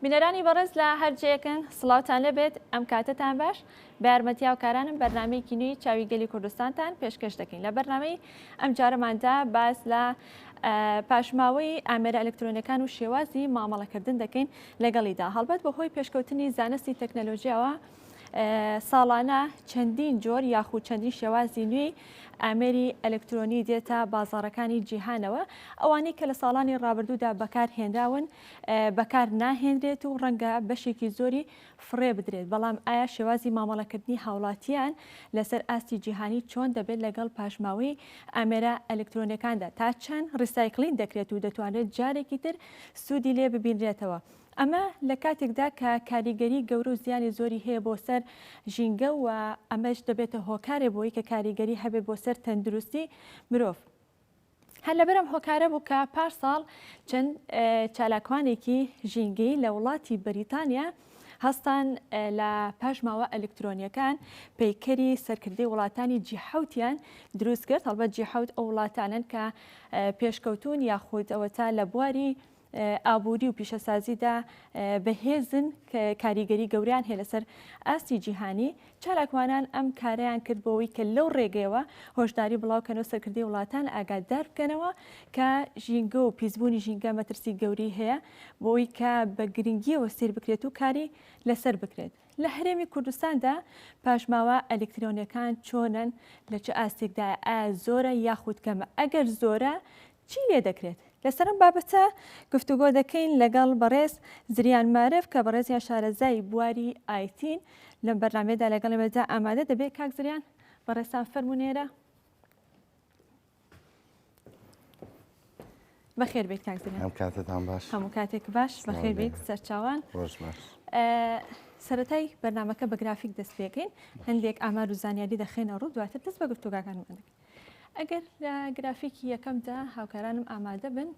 بینەرانی بەڕێز لە هەرجەیەکن سڵاوتان لەبێت ئەم کاتتان باش بە یارمەتیاو کارانم بەرنامەیەکی نوێی چاویگەلی کوردستانتان پێشکەش دەکەین لە بەرنامەی ئەم جارەماندا باس لە پاشماوەی ئامێرە ئەلکترۆنیەکان و شێوازی مامەڵەکردن دەکەین لەگەڵیدا هەڵبەت بەهۆی پێشکەوتنی زانستی تەکنەلۆژیاوە ساڵانە چەندین جۆر یاخود چەندین شێوازی نوێی ئامێری ئەلکترۆنی دێتە بازاڕەکانی جیهانەوە ئەوانەی کە لە ساڵانی ڕابردوودا بەکارهێنراون بەکار ناهێنرێت و ڕەنگە بەشێکی زۆری فڕێ بدرێت بەڵام ئایا شێوازی مامەڵەکردنی هاوڵاتیان لەسەر ئاستی جیهانی چۆن دەبێت لەگەڵ پاشماوەی ئامێرە ئەلکترۆنیەکاندا تا چەند ڕیسایکلین دەکرێت و دەتوانێت جارێکی تر سوودی لێ ببینرێتەوە. ئەمە لە کاتێکدا کە کاریگەری گەورە و زیانی زۆری هەیە بۆ سەر ژینگە و ئەمەش دەبێتە هۆکارێ بۆی کە کاریگەری هەبێت بۆ سەر تەندروستی مرۆڤ. هەر لەبەرم هۆکارە بوو کە پاش ساڵ چەند چالاکوانێکی ژینگەی لە وڵاتی بەریتانیا هەستان لە پاشماوە ئەلکترۆنیەکان پەیکەری سەرکردەی وڵاتانی جیحەوتیان دروست کرد هەڵبەت جیحەوت ئەو وڵاتانن کە پێشکەوتون یاخود ئەوەتا لە بواری ئابووری و پیشەسازیدا بەهێزن کاریگەری گەوریان هەیە لەسەر ئاستی جیهانی چالاکوانان ئەم کاریان کرد بۆەوەی کە لەو ڕێگەیەوە هۆشداری بڵاوکەنەوە سەرکردەی وڵاتان ئاگادار بکەنەوە کە ژینگە و پیسبوونی ژینگە مەترسی گەوری هەیە بۆی کە بە گرنگیەوە سیر بکرێت و کاری لەسەر بکرێت. لە هەرێمی کوردستاندا پاشماوە ئەلکترۆنیەکان چۆنن لە چه ئاستێکدا ئایا زۆرە یاخود کەمە ئەگەر زۆرە چی لێ دەکرێت؟ لەسەرم بابەتە گفتوگۆ دەکەین لەگەڵ بەڕێز زریان مارف کە بەڕێزیان شارەزای بواری ئایتین لەم بەرنامەیەدا لەگەڵ ئێمەدا ئامادە دەبێت کاک زریان بەڕێستان فەرمونێرە بەخێر بێت کاک زریان. ئەم کاتتان باش هەموو کاتێک باش بەخێر بێت سەرچاوان ڕۆژ باش. سەرەتای بەرنامەکە بە گرافیک دەست پێکەین هەندێک ئامار و زانیاری دەخێنە ڕوو دواتر دەست بە گفتوگاکانمان دەکەین. ئەگەر لە گرافیکی یەکەمدا هاوکارانم ئامادە بن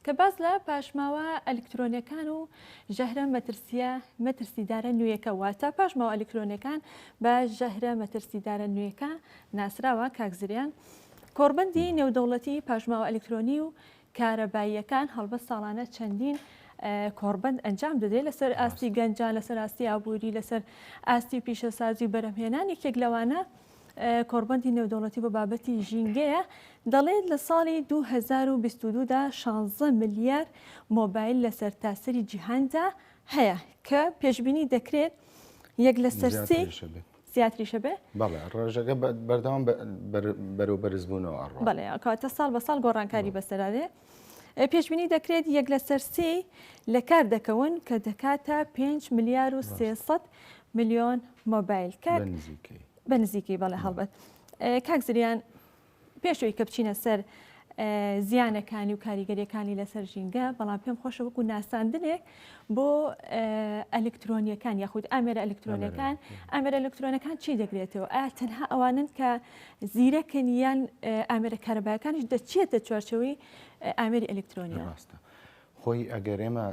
کە باز لە پاشماوە ئەلکترۆنیەکان و ژەهرە مەترسیدارە نوێیەکە واتە پاشماوە ئەلکترۆنیەکان بە ژەهرە مەترسیدارە نوێیەکە ناسراوە کاکزریان کۆڕبەندی نێودەوڵەتی پاشماوە ئەلکترۆنی و کارەباییەکان هەڵبەت ساڵانە چەندین کۆڕبەند ئەنجام دەدرێت لەسەر ئاستی گەنجان لەسەر ئاستی ئابووری لەسەر ئاستی پیشەسازی و بەرهەمهێنان یەکێک لەوانە کۆڕبەندی نێودەوڵەتی بە بابەتی ژینگەیە دەڵێت لە ساڵی 2022دا 16 ملیار مۆبایل لە سەرتاسەری جیهاندا هەیە کە پێشبینی دەکرێت یەک لە سەرسی زیاتریشە بێ بەڵێ ڕۆژەکە بەردەوام بەرەو بەرزبوونەوە ئەڕۆ بەڵێ کاتە ساڵ بە ساڵ گۆڕانکاری بەسەرادێ پێشبینی دەکرێت یەک لە سەرسی لە کار دەکەون کە دەکاتە 5 ملیار و 300 میلیۆن مۆبایل بە نزیکەی بەڵێ هەڵبەت کاک زریان پێشەوەی کە بچینە سەر زیانەکانی و کاریگەریەکانی لەسەر ژینگە بەڵام پێم خۆشە وەکو ناساندنێک بۆ ئەلکترۆنیەکان یاخود ئامێرە ئەلکترۆنیەکان ئامێرە ئەلکترۆنەکان چی دەگرێتەوە ئایا تەنها ئەوانن کە زیرەکەن یان ئامێرە کارەبایەکانیش دەچێتە چوارچەوەی ئامێری ئەلکترۆنیەوە خۆی ئەگەر ئێمە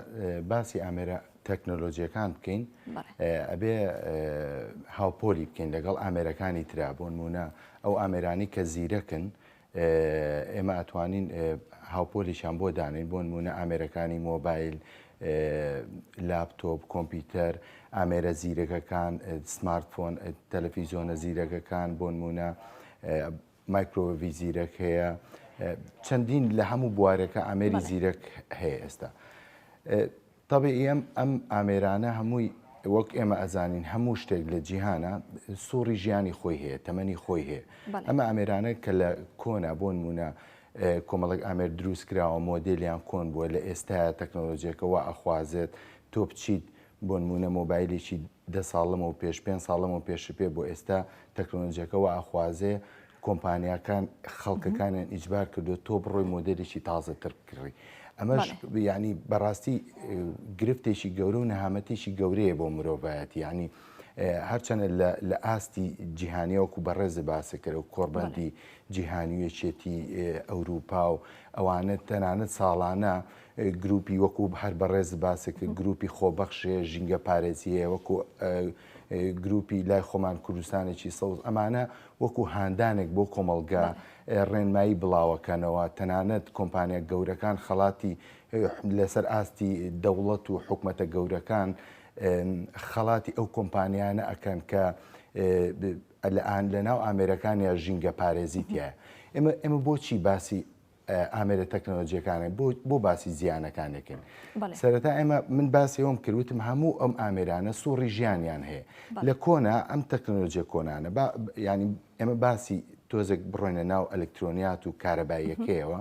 باسی ئامێرە تەکنۆلۆژیەکان بکەین ئەبێ هاوپۆلی بکەین لەگەڵ ئامێرەکانی ترا بۆ نمونە ئەو ئامێرانی کە زیرەکن ئێمە ئەتوانین هاوپۆلیشان بۆ دانین بۆ نمونە ئامێرەکانی مۆبایل لاپتۆپ کۆمپیوتەر ئامێرە زیرەکەکان سمارتفۆن تەلەڤیزۆنە زیرەکەکان بۆ نمونە مایکرۆوێڤی زیرەک هەیە چەندین لە هەموو بوارەکە ئامێری زیرەک هەیە ئێستا طبعی ئەم ئامێرانە هەمووی وەک ئێمە ئەزانین هەموو شتێک لە جیهانە سووری ژیانی خۆی هەیە تەمەنی خۆی هەیە ئەمە ئامێرانە کە لە کۆنا بۆ نمونە کۆمەڵک ئامێر دروست کراوە مۆدلیان کۆن بووە لە ئێستاە تەکنۆلۆژیەکەەوە ئەخوازێت تۆ بچیت بۆ نمونە مۆبایلێکی 10 ساڵەمە و پێش 5 ساڵەمە و پێش پێ بۆ ئێستا تەکنۆلۆژیەکەەوە ئەخوازێ کۆمپانیەکان خەڵکەکانیان ئیجبار کردو تۆ بڕۆی مۆدلێکی تازەتر کڕی ئەمەش ینی بەڕاستی گرفتێکی گەورە و نەهامەتێکی گەورەیە بۆ مرۆڤایەتی ینی هەرچەنە لە ئاستی جیهانیەوەکو بەڕێزە باسە کرد و کۆڕبەندی جیهانیویەکێتی ئەوروپا و ئەوانە تەنانەت ساڵانە گروپی وەکو هەر بەڕێز باسە کرد گروپی خۆبەخشێ ژینگە پارێزیە وەکو گروپی لای خۆمان کوردستانێکی سەوز ئەمانە وەکو هاندانێک بۆ کۆمەلگا ڕێنمایی بڵاوەکەنەوە تەنانەت کۆمپانیا گەورەکان خەڵاتی لەسەر ئاستی دەوڵەت و حکومەتە گەورەکان خەڵاتی ئەو کۆمپانیانە ئەکەن کە لە ناو ئامێرەکانیا ژینگە پارێزیتە. ئێمە بۆچی باسی ئامێرە تەکنۆلۆژیەکانە بۆ باسی زیانەکانێکن. سەرەتا ئێمە من باسی ئەوم کردوتم هەموو ئەم ئامێرانە سوڕی ژیانیان هەیە. لە کۆنا ئەم تەکنۆلۆژیە کۆنانە ینی ئێمە باسی تۆزێک بڕۆینە ناو ئەلکترۆنیات و کارەباییەکەیەوە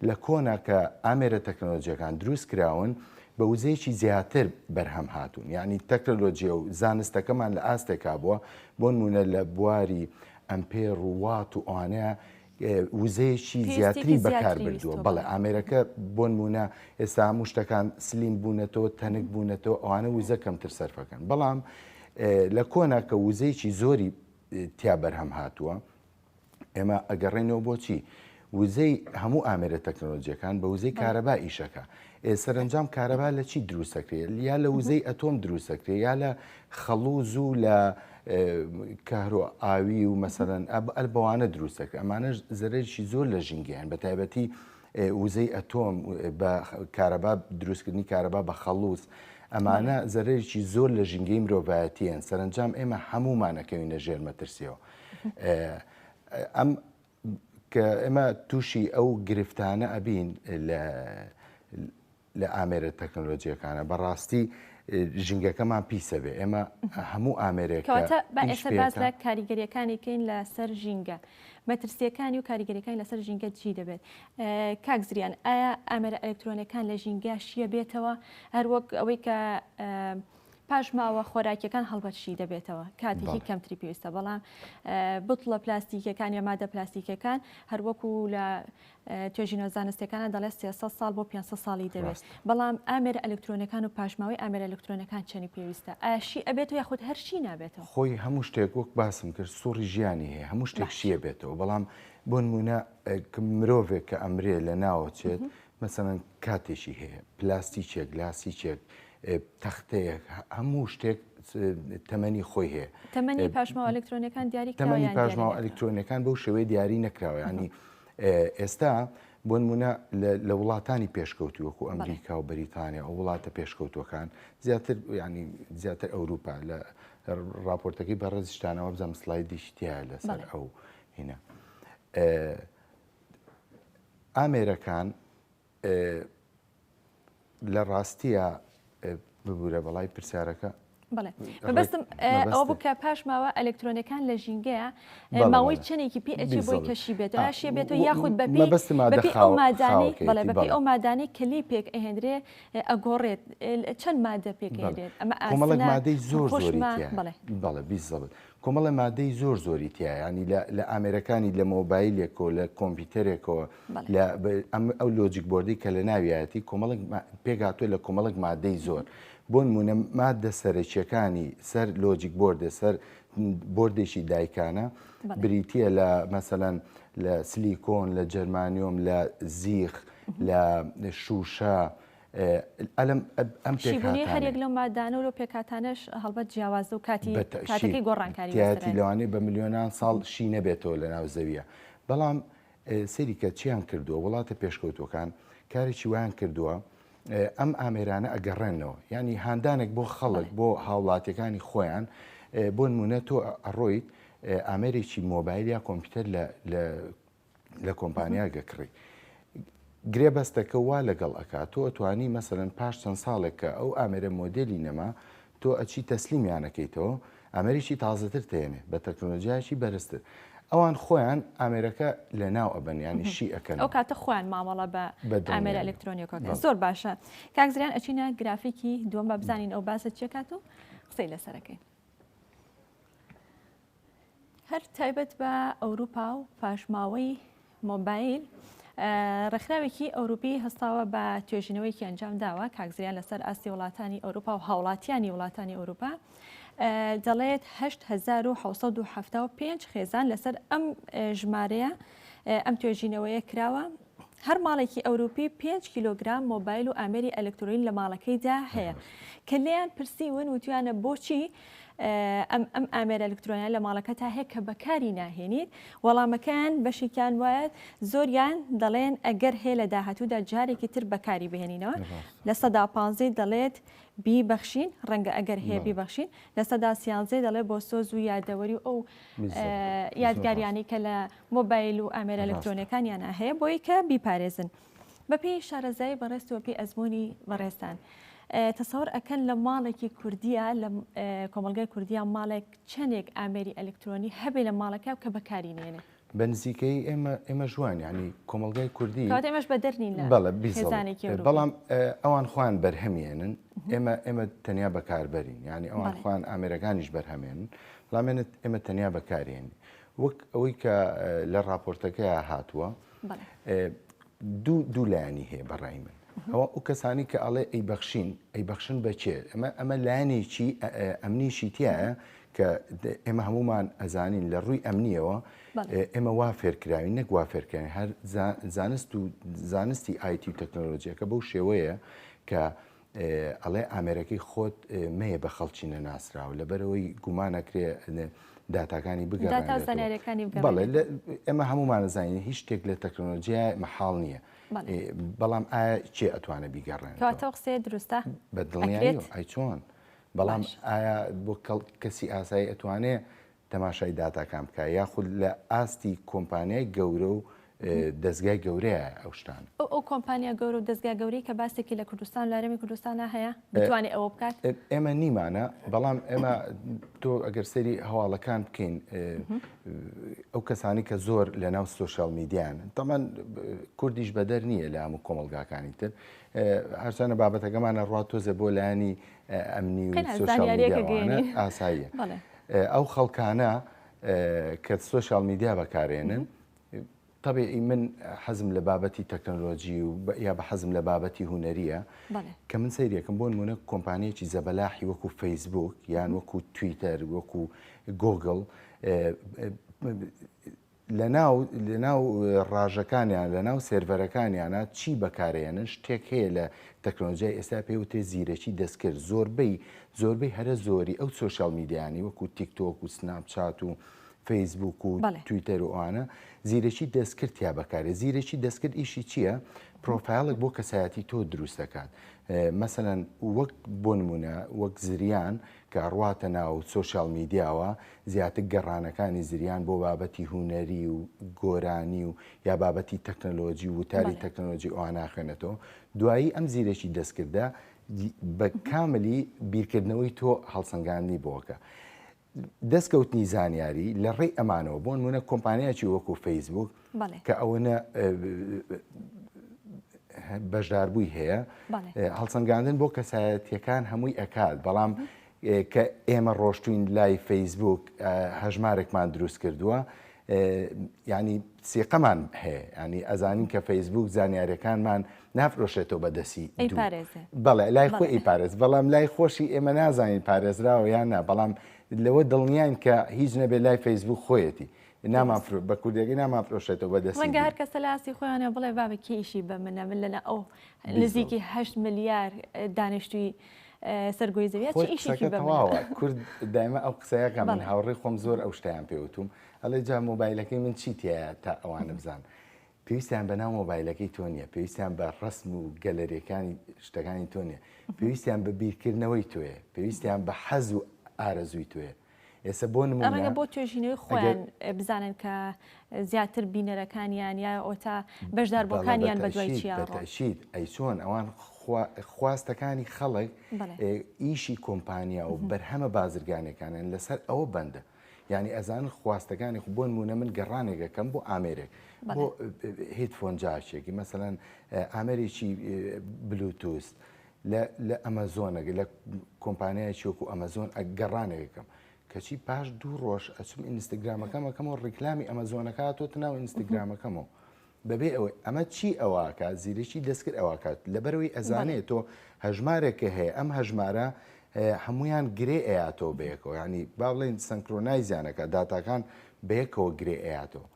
لە کۆنا کە ئامێرە تەکنۆلۆژیەکان دروست کراون بە وزەیەکی زیاتر بەرهەم هاتوون. یعنی تەکنۆلۆژیە و زانستەکەمان لە ئاستێکا بووە بۆ نمونە لە بواری ئەمپێر و وات و ئەوانەیە وزەیەکی زیاتری بەکار بردووە. بەڵێ ئامێرەکە بۆ نمونە ئێستا هەموو شتەکان سلیم بوونەتەوە تەنک بوونەتەوە ئەوانە وزە کەمتر سەرفەکەن. بەڵام لە کۆنا کە وزەیەکی زۆری تیا بەرهەم هاتووە ئێمە ئەگەڕێنەوە بۆچی وزەی هەموو ئامێرە تەکنۆلۆژیەکان بە وزەی کارەبا ئیشەکە. سەرنجام کارەبا لە چی دروستەکرێت؟ یا لە وزەی ئەتۆم دروستەکرێت یا لە خەڵوز و لە کارۆ ئاوی و مەسەرەن بەوانە دروستەکە. ئەمانە زەرێکی زۆر لە ژینگەیان بە تایبەتی وزەی ئەتۆم بە کارەبا دروستکردنی کارەبا بە خەڵوز ئەمانە زەرێکی زۆر لە ژینگەی مرۆڤایەتیان. سەرنجام ئێمە هەمومانەکەوینە ژێر مەترسیەوە. ئەم کە ئێمە تووشی ئەو گرفتانە ئەبین لە ئامێرە تەکنۆلۆژیەکانە بەڕاستی ژینگەکەمان پیسە بێ. ئێمە هەموو ئامێرێکە ئێستا باز لە کاریگەریەکانێکین لەسەر ژینگە مەترسیەکانی و کاریگەریەکانی لەسەر ژینگە چی دەبێت؟ کاک زریان ئایا ئامێرە ئەلکترۆنیەکان لە ژینگە شیە بێتەوە هەروەک ئەوەی کە پاش ماوە خۆراکیەکان هەڵبەتشی دەبێتەوە کاتێکی کەمتری پێویستە. بەڵام بوتڵە پلاستیکەکان یا مادە پلاستیکەکان هەروەکو لە توێژینە زانستیەکانە دەڵێت 300 ساڵ بۆ 500 ساڵی دەبێت. بەڵام ئامێرە ئەلکترۆنیەکان و پاشماوەی ئامێرە ئەلکترۆنیەکان چەنی پێویستە؟ ئاشی ئەبێت و یاخود هەرچی نابێتەوە؟ خۆی هەموو شتێک وەک باسم کرد سوڕی ژیانی هەیە هەموو شتێک شیە بێتەوە. بەڵام بۆ نمونە مرۆڤێک کە ئەمرێ لە ناوەچێت مەسەڵەن کاتێکی هەیە پلاستیکێک گلاسیکێک تەختەیەک هەموو شتێک تەمەنی خۆی هەیە. تەمەنی پاشماوە ئەلکترۆنیەکان دیاری تەمەنی پاشماوە ئەلکترۆنیەکان بەو شێوەیە دیاری نەکراوە. ینی ئێستا بۆ نمونە لە وڵاتانی پێشکەوتی وەکو ئەمریکا و بەریتانیا ئەو وڵاتە پێشکەوتوەکان زیاتر ینی زیاتر ئەوروپا لە راپۆرتەکەی بەڕێزیشتانەوە بزەم سلایدیشتیا لەسەر ئەو هینە ئامێرەکان لە ڕاستیە ببوورە بەڵای پرسیارەکە. بڵێ مەبەستم ئەو بکە پاش ماوە ئەلکترۆنیەکان لە ژینگەیە ماوەی چنێکی پێ ئەچی بۆی کەشی بێتەوە یاشیە بێتەوە یاخود بەپی ئەو مادانی بەڵێ بەپی ئەو مادانی کلی پێک ئەهێنرێ ئەگۆڕێت چەند مادە پێکهێنرێت ئەمە کۆمەڵک مادەی زۆر بەڵێ بیزەڵێت کۆمەڵە مادەی زۆر زۆری تایە ینی لە ئامێرەکانی لە مۆبایلێکەوە لە کۆمپیوتەرێکەوە ئەو لۆجیک بۆردی کە لە ناویەتی کۆمەڵک پێگاتوە لە کۆمەڵک مادەی زۆر بۆ نمونە مادە سەرەکیەکانی سەر لۆجیک بۆردە سەر بۆردێکی دایکانە بریتیە لە مەسەلەن لە سلیکۆن لە جەرمانیۆم لە زیخ لە شوشە ئەم پێکهاتانی هەرێک لەو مادانە و لە پێکاتانەش هەڵبەت جیاوازە و کاتێکی گۆڕانکاری لەوانەیە بە ملیۆنان ساڵ شی نەبێتەوە لە ناو زەویە. بەڵام سەریکە چیان کردووە وڵاتە پێشکەوتوەکان کارێکی ویان کردووە ئەم ئامێرانە ئەگەڕێنەوە ینی هاندانێک بۆ خەڵک بۆ هاوڵاتیەکانی خۆیان بۆ نمونە تۆ ئەڕۆیت ئامێرێکی مۆبایل یا کۆمپیوتەر لە کۆمپانیا گەکڕی گرێبەستەکە وا لەگەڵ ئەکات تۆ ئەتوانی مەسەرەن پاش چەند ساڵێکە ئەو ئامێرە مۆدلی نەما تۆ ئەچی تەسلیمیانەکەیتەوە ئامێریی تازەتر تێنێ بە تەکنۆلۆژیایکی بەرزتر ئەوان خۆیان ئامێرەکە لە ناو ئەبنیانی شی ئەەکەن ئەو کاتە خۆیان مامەڵە بە ئامێرە ئەلکترۆنیەکە زۆر باشە. کاکزریان ئەچینە گرافیکی دووەم بە بزانین ئەو باسە چێکات و قسەی لەسەرەکەی هەر تایبەت بە ئەوروپا و پاشماوەی مۆبایل ڕێکخراوێکی ئەوروپی هەستاوە بە توێژینەوەیکی ئەنجام داوە کاکزریان لەسەر ئاستی وڵاتانی ئەوروپا و هاوڵاتیانی وڵاتانی ئەوروپا دەڵێت 1975 خێزان لەسەر ئەم ژمارەیە ئەم توێژینەوەیە کراوە هەر ماڵێکی ئەوروپی 5 کیلۆگرام مۆبایل و ئامێری ئەلکترۆنی لە ماڵەکەیدا هەیە کە لێیان پرسیون وتویانە بۆچی ئەم ئامێرە ئەلکترۆنیان لە ماڵەکەتا هەیە کە بەکاری ناهێنیت وەڵامەکان بەشێکیان وایە زۆریان دەڵێن ئەگەر هەیە لە داهاتوودا جارێکی تر بەکاری بهێنینەوە لە سەدا 15 دەڵێت بیبەخشین ڕەنگە ئەگەر هەیە بیبەخشین لە سەدا 13 دەڵێت بۆ سۆز و یادەوەری و ئەو یادگاریانی کە لە مۆبایل و ئامێرە ئەلکترۆنیەکانیان هەیە بۆی کە بیپارێزن بەپێی شارەزای بەڕێستەوە پێی ئەزمموی بەڕێستان. تەسەوەر ئەکەن لە ماڵێکی کوردیە لە کۆمەلگای کوردیان ماڵێک چەندێک ئامێری ئەلکترۆنی هەبێ لە ماڵەکە کە بەکاری نێنێ بە نزیکەی ئێمە ژوان ینی کۆمەلگای کوردی ئێمەش بە دەرنین بەڵام ئەوان خوان بەرهەمێنن ئێمە تەنیا بەکاربەرین ینی ئەوان خوان ئامێرەکانیش بەرهەمێنن بەڵامێنێت ئێمە تەنیا بەکارێن وەک ئەوەی کە لە راپۆرتەکەی هاتووە دوو لایانی هەیە بەڕای من ئەوە ئەو کەسانی کە ئەڵێ ئەی بەخشن بەچێ ئەمە لایەنێکی ئەمنیشی تایە کە ئێمە هەمومان ئەزانین لە ڕووی ئەمنیەوە ئێمە وا فێرکراوی نەک وا فێرکردن هەر زانستی ئایتی و تەکنۆلۆژیەکە بەو شێوەیە کە ئەڵێ ئامێرەکەی خۆت مەیە بە خەڵکی نەناسراوە لەبەرەوەی گومانەکرێ داتاکانی بگەڕێنەوە ئێمە هەمومان زانین هیچ شتێک لە تەکنۆلۆژیا مەحاڵ نییە بەڵام ئایا چێ ئەتوانە بیگەڕێن قسێ دروستە بە دڵنیایی ئای چۆن بەڵام ئایا بۆ کەسی ئاسایی ئەتوانێت تەماشای داتاکان بکە یاخود لە ئاستی کۆمپانیای گەورە و دەستگای گەورەیە ئەو شتان ئەو کۆمپانیا گەورە و دەستگا گەوری کە باسێکی لە کوردستان لارەمی کوردستانە هەیە بتوانێت ئەوە بکات ئێمە نیمانە بەڵام ئێمە تۆ ئەگەر سەری هەواڵەکان بکەین ئەو کەسانی کە زۆر لە ناو سۆشال میدیان تەمان کوردیش بەدەر نییە لە هەموو کۆمەلگاکانی تر هەرچانە بابەتەکەمانە ڕات تۆزە بۆ لایانی ئەمنی و سۆشال میدیاوانە ئاساییە ئەو خەڵکانە کە سۆشال میدیا بەکارێنن طبيعي من حزم لبابتي تكنولوجي يا بحزم لبابتي هنريه كمن سيريا كم بون منك كومبانيه شي زبلاحي وكو فيسبوك يعني وكو تويتر وكو جوجل لناو راجەکان یان لەناو سێرڤەرەکانیانە چی بەکارێنن شتێک هەیە لە تەکنۆلۆژیای ئێستا پێوتێ زیرەکی دەستکرد زۆربەی هەرە زۆری ئەو سۆشال میدیانی وەکو تیکتۆک و سناپچات و فەیسبوک و تویتەر و ئەوانە زیرەکی دەستکرد یا بەکارێ زیرەکی دەستکرد ئیشی چییە؟ پرۆفایلێک بۆ کەسایەتی تۆ دروست دەکات مەسەلەن وەک بۆ نمونە وەک زریان کە ڕواتە ناو سۆشال میدیاوە زیاتر گەڕانەکانی زریان بۆ بابەتی هونەری و گۆرانی و یا بابەتی تەکنۆلۆژی و وتاری تەکنۆلۆژی ئەوان ناخوێنێتەوە دوایی ئەم زیرەکی دەستکردە بە کاملی بیرکردنەوەی تۆ هەڵسەنگاندنی بۆکە دەستکەوتنی زانیاری لە ڕێی ئەمانەوە بۆ نمونە کۆمپانیایکی وەکو فەیسبوک کە ئەوەنە بەشداربووی هەیە هەڵسەنگاندن بۆ کەسایەتیەکان هەمووی ئەکات بەڵام کە ئێمە ڕۆشتوین لای فەیسبوک هەژمارێکمان دروست کردووە ینی سێقەمان هەیە ینی ئەزانین کە فەیسبوک زانیاریەکانمان نافرۆشێتەوە بەدەسی بەڵێ لای خۆی ئیپارێز بەڵام لای خۆشی ئێمە نازانین پارێزراوە یان نا بەڵام لەوە دڵنیان کە هیچ نەبێ لای فەیسبوک خۆیەتی بە کوردەکەی نامافرۆشێتەوە بەدەستی ڕەنگە هەر کەسە لە ئاستی خۆیانە بڵێ بابە کێشی بە منە من لەنە ئەو نزیکی 8 ملیار دانیشتووی سەرگۆی زەویە چی ئیشێکی بەواوە کورد دایمە ئەو قسەیەکە من هاوڕێی خۆم زۆر ئەو شتیان پێوتوم ئەڵێ جا مۆبایلەکەی من چی تایە تا ئەوانە بزان پێویستیان بەناو مۆبایلەکەی تۆ نییە پێویستیان بە ڕسم و گەلەریەکانی شتەکانی تۆ نییە پێویستیان بە بیرکردنەوەی تۆیە پێویستیان بە حەز و ئارەزووی تۆیە ئێستا بۆ ڕەنگە بۆ توێژینەوەی خۆیان بزانن کە زیاتر بینەرەکانیان یا ئۆتا بەشداربووەکانیان بە دوای چیاڕۆشید ئەی چۆن ئەوان خواستەکانی خەڵک ئیشی کۆمپانیا و بەرهەمە بازرگانەکانیان لەسەر ئەوە بەندە یعنی ئەزان خواستەکانی بۆ نمونە من گەڕانێکەکەم بۆ ئامێرێک بۆ هیدفۆن جاچێکی مەسەلەن ئامێرێکی بلوتوس لە ئەمەزۆنە لە کۆمپانیایکی وەکو ئەمەزۆن گەڕانێکەکەم کەچی پاش 2 ڕۆژ ئەچم ئینستاگرامەکەمەکەمەوە ڕیکلامی ئەمەزۆنەکەاتۆ ناو ئینستاگرامەکەمەوە بەبێ ئەوەی ئەمە چی ئەوواکە زیرەکی دەستکرد ئەوکات لەبەرەوەی ئەزانێت تۆ هەژمارێکە هەیە ئەم هەژمارە هەمویان گرێ ئەیاتۆ بەیەکەوە ینی با بڵێن سنکرۆنایزیانەکە داتاکان بەیەکەوە گرێ ئەیاتەوە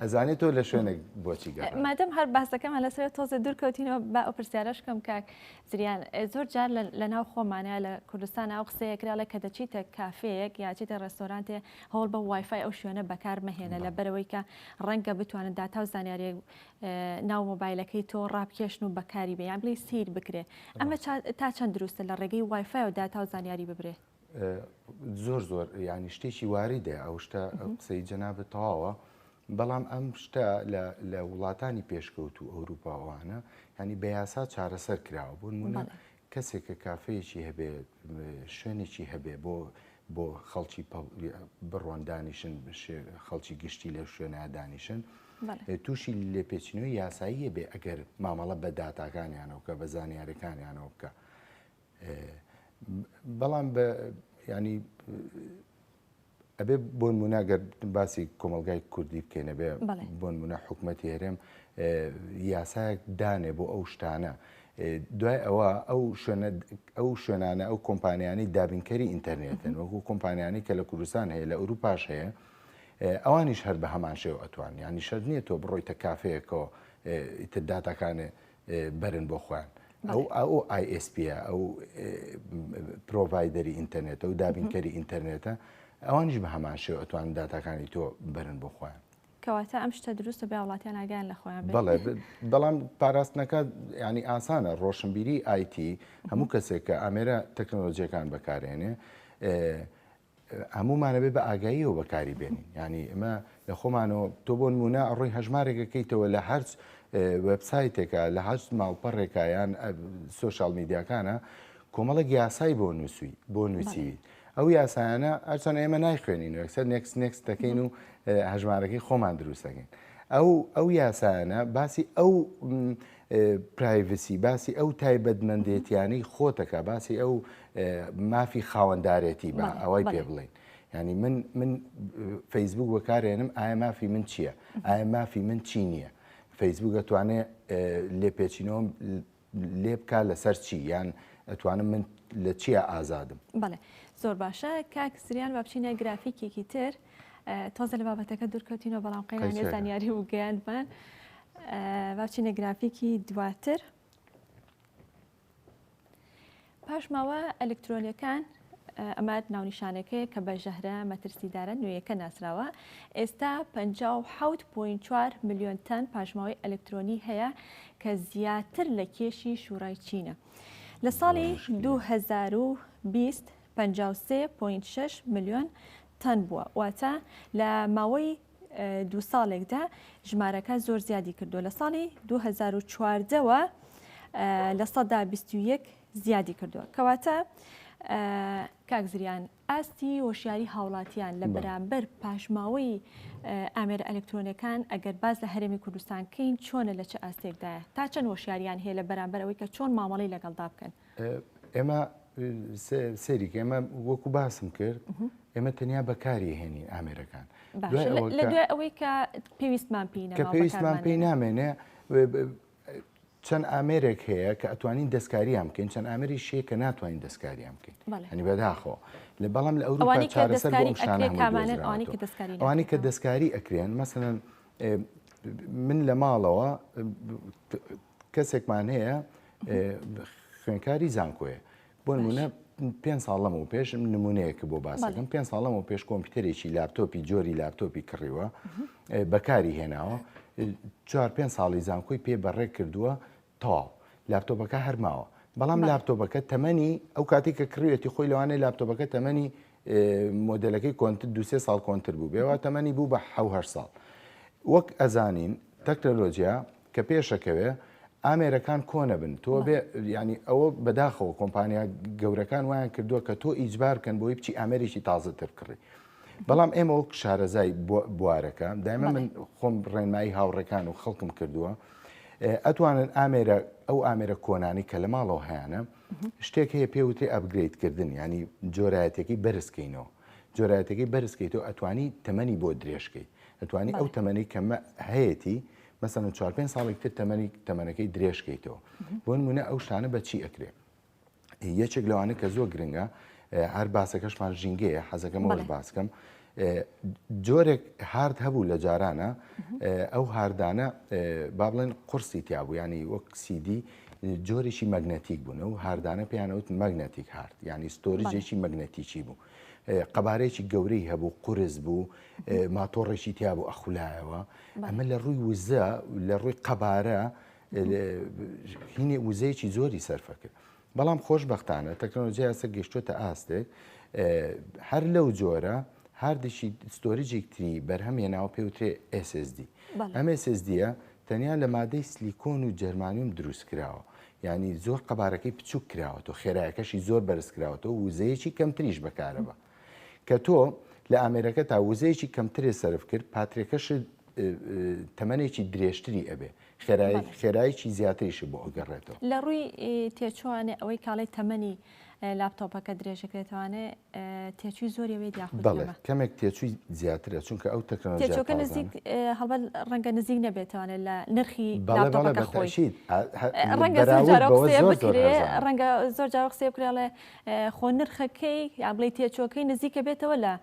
ئەزانێت تۆ لە شوێنێک بۆچی گەڕا مادەم هەر باسەکەمە لەسەر تۆزە دوورکەوتینەوە با ئەو پرسیارەشکەم کاک زریان زۆر جار لە ناو خۆمانەیە لە کوردستان ئەو قسەیەکراڵە کە دەچیتە کافەیەک یاچیتە ڕێستۆرانتێ هەوڵ بە وایفای ئەو شوێنە بەکار مەهێنە لە بەرەوەی کە ڕەنگە بتوانن داتا و زانیاری ناو مۆبایلەکەی تۆ ڕابکێشن و بەکاری بێ یان بڵێ سیر بکرێ ئەمە تا چەند دروستە لە ڕێگەی وایفای و داتا و زانیاری ببرێ زۆر ینی شتێکی واریدە ئەو شتە قسەی جەنابەت تەواوە بەڵام ئەم شتە لە وڵاتانی پێشکەوت و ئەوروپاوانە ینی بە یاسا چارەسەر کراوە بۆ نمونە کەسێک کە کافەیەکی هەبێ شوێنێکی هەبێ بۆ خەڵکی بڕوان دانیشن خەڵکی گشتی لە شوێنە دانیشن تووشی لێپێچینەوەی یاساییە بێ ئەگەر مامەڵە بە داتاکانیانەوە کە بە زانیاریەکانیانەوە بکە بەڵام ینی ئەبێ بۆ نمونەگەر باسی کۆمەلگای کوردی بکەینە بێ بۆ نمونە حکوومەتی هەرێم یاسایەک دانێ بۆ ئەو شتانە دوای ئەوە ئەو شوێنانە ئەو کۆمپانیانی دابینکەری ئینتەرنێتن وەکو کۆمپانیانی کە لە کوردستان هەیە لە ئەوروپاش هەیە ئەوانیش هەر بە هەمان شێوە ئەتوان ینی شەرت نییە تۆ بڕۆیتە کافەیەکەوە ئیتر داتاکانێ بەرن بۆ خۆیان ئەو ISP ئەو پرۆڤایدەری ئینتەرنێتە و دابینکەری ئینتەرنێتە ئەوانیش بە هەمان شێوە ئەتوان داتاکانی تۆ بەرن بۆ خۆیان کەواتە ئەم شتە دروستە بە وڵاتیان ئاگیان لە خۆیان بەڵێ بەڵام پاراستنەکە ینی ئاسانە ڕۆشنبیری IT هەموو کەسێک کە ئامێرە تەکنۆلۆژیەکان بەکارێنێ هەمومانە بێ بە ئاگاییەوە بەکاری بێنین ینی ئەمە لە خۆمانەوە تۆ بۆ نمونە ڕووی هەژمارێکەکەیتەوە لە هەرچ وبسایتێکە لە هەرچ ماڵپەڕێکە یان سۆشال میدیاکانە کۆمەڵێک یاسای بۆ نووسیویت ئەو یاسایانە ئەرچەن ئێمە نایخوێنین ئەکسەر نێکس دەکەین و هەژمارەکەی خۆمان دروستەکەین ئەو یاسایانە باسی ئەو پرایڤسی باسی ئەو تایبەتمەندێتیانی خۆتەکە باسی ئەو مافی خاوەندارێتی بە ئەوەی پێ بڵێن ینی من فەیسبوک بەکارێنم ئایا مافی من چییە ئایا مافی من چی نییە فەیسبوک ئەتوانێت لێپێچینەوە لێ بکە لەسەر چی یان ئەتوانم من لە چییە ئازادم بەڵێ زۆر باشە کاک زریان با بچینە گرافیکێکی تر تۆزە لە بابەتەکە دوورکەوتینەوە بەڵام قەیرانی زانیاری و گەیاندمان با بچینە گرافیکی دواتر پاشماوە ئەلکترۆنیەکان ئەمە ناونیشانەکەی کە بە ژەهرە مەترسیدارە نوێیەکە ناسراوە ئێستا 57.4 ملیۆن تەن پاشماوەی ئەلکترۆنی هەیە کە زیاتر لە کێشی شوڕای چینە لە ساڵی 2020 53.6 ملیۆن تەن بووە واتە لە ماوەی 2 ساڵێکدا ژمارەکە زۆر زیادی کردو لە ساڵی 2014ەوە لە 21 زیادی کردووە کەواتە کاک زریان ئاستی هۆشیاری هاوڵاتیان لە بەرامبەر پاشماوەی ئامێرە ئەلکترۆنیەکان ئەگەر باز لە هەرێمی کوردستان کەین چۆنە لە چه ئاستێکدایە تا چەند هۆشیاریان هەیە لە بەرامبەرەوەی کە چۆن مامەڵی لەگەڵدا بکەن ئێمە سێریکە ئێمە وەکو باسم کرد ئێمە تەنیا بەکاری هێنین ئامێرەکان لە دوای ئەوەی کە پێویستمان پێینە کە پێویستمان پێی نامێنێ چەند ئامێرێک هەیە کە ئەتوانین دەستکاریان بکەین چەند ئامێری شەیە کە ناتوانین دەستکاریان بکەین هەنی بەداخەوە لە بەڵام لە ئەوروپا چارەسەر بۆ ئەم شانە ئەوانی کە دەستکاری ئەکرێن مەسەڵەن من لە ماڵەوە کەسێکمان هەیە خوێنکاری زانکۆیە بۆ نمونە 5 ساڵ لەمەوە پێش نمونەیەکە بۆ باسەکەم 5 ساڵ لەمەوە پێش کۆمپیوتەرێکی لاپتۆپی جۆری لاپتۆپی کڕیوە بەکاری هێناوە 4-5 ساڵی زانکۆی پێ بەڕێک کردووە تاو لاپتۆپەکە هەرماوە بەڵام لاپتۆپەکە تەمەنی ئەو کاتی کە کڕوێتی خۆی لەوانەیە لاپتۆپەکە تەمەنی مۆدلەکەی کۆنتر 2-3 ساڵ کۆنتر بوو بێەوە تەمەنی بوو بە 7 ساڵ وەک ئەزانین تەکنۆلۆژیا کە پێشەکەوێ ئامێرەکان کۆنە بن تۆ بێ ینی ئەوە بەداخەوە کۆمپانیا گەورەکان وایان کردووە کە تۆ ئیجبار بکەن بۆی بچی ئامێریشی تازەتر کڕی بەڵام ئێمە وەک شارەزای بوارەکە دایمە من خۆم ڕێنمایی هاوڕێکان و خەڵکم کردووە ئەتوانن ئەو ئامێرە کۆنانی کە لە ماڵەوە هەیەە شتێک هەیە پێوتێ ئەپگرێدکردن ینی جۆرایەتێکی بەرزکەینەوە جۆرایەتێکی بەرزکەیتەوە ئەتوانی تەمەنی بۆ درێژکەی ئەتوانی ئەو تەمەنی کەمە هەیەی مەسەن 4-5 ساڵێکتر تەمەنەکەی درێژکەیتەوە بۆ نمونە ئەو شتانە بەچی ئەکرێ یەکێک لەوانە کە زۆر گرنگە هەر باسەکەشمان ژینگەیە حەزەکەم ئەوەش باسکەم جۆرێک هارد هەبوو لە جارانە ئەو هاردانە با بڵێن قورسی تیابوو ینی وەک سیدی جۆرێکی مەگنەتیک بوون و هاردانە پێیانەوت مەگنەتیک هارد ینی ستۆریجێکی مەگنەتیکی بوو قەبارێکی گەورەی هەبوو قورس بوو ماتۆڕێکی تیابوو ئەخولایەوە ئەمە لە ڕووی وزە لە ڕووی قەبارە هینێ وزەیەکی زۆری سەرفە کرد بەڵام خۆشبەختانە تەکنۆلۆژیا ئەسە گەشتوتە ئاستێک هەر لەو جۆرە هاردێکی ستۆریجێکتری بەرهەمێناوە پێوترێ SSD ئەم SSDە تەنیا لە مادەی سلیکۆن و جەرمانیوم دروست کراوە ینی زۆر قەبارەکەی بچووک کراوەتەوە خێرایەکەشی زۆر بەرز کراوەتەوە وزەیەکی کەمتریش بەکارەبە کە تۆ لە ئامێرەکە تا وزەیەکی کەمترێ سەرف کرد پاترێکەش تەمەنێکی درێژتری ئەبێ خێرایکی زیاتریش بۆ ئەگەڕێتەوە لە ڕووی تێچوانێ ئەوەی کاڵی تەمەنی لاپتۆپەکە درێژەکرێتوانێ تێچووی زۆریەوەی بەڵێ کەمێک تێچووی زیاترە چونکە ئەو تەکنۆلۆژیاکە نزیک هەڵبەت ڕەنگە نزیک نەبێتوانێت لە نرخی لاپتۆپەکە خۆی ڕەنگە ڕەنگە زۆر جار قسە بکرێڵێ خۆ نرخەکەی یا بڵێ تێچۆکەی نزیکە بێتەوە لە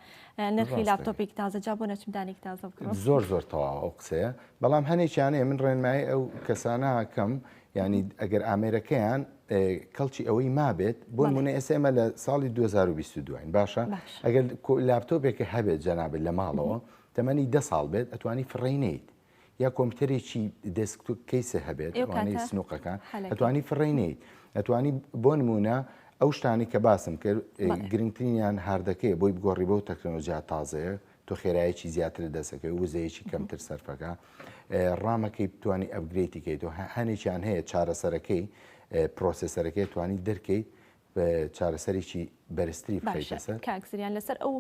نرخی لاپتۆپێک تازە جا بۆ نەچمدانێک تازە بکڕ زۆر تەواو ئەو قسەیە بەڵام هەنێکیانەیە من ڕێنمایی ئەو کەسانە کەم ینی ئەگەر ئامێرەکەیان کەڵکی ئەوەی مابێت بۆ نمونە ئێسێمە لە ساڵی 2022 باشە ئەگەر لاپتۆپێکە هەبێت جەنابێت لە ماڵەوە تەمەنی 10 ساڵ بێت ئەتوانی فڕێنیت یا کۆمپیوتەرێکی دەسکتۆپ کەیسە هەبێت وانەی سنووقەکان ئەتوانی فڕێنیت ئەتوانی بۆ نمونە ئەو شتانی کە باسم کرد گرنگترینیان هاردەکەی بۆی بگۆڕی بۆ تەکنۆلۆژیا تازەیە تۆ خێرایەکی زیاتر دەسەکەی وزەیەکی کەمتر سەرفەکە ڕامەکەی بتوانی ئەپگرێتی کەیت و هەنێکیان هەیە چارەسەرەکەی پرۆسسەرەکەی توانی دەرکەیت بە چارەسەرێکی بەرزتری بخەیتە سەر کاکسریان لەسەر ئەو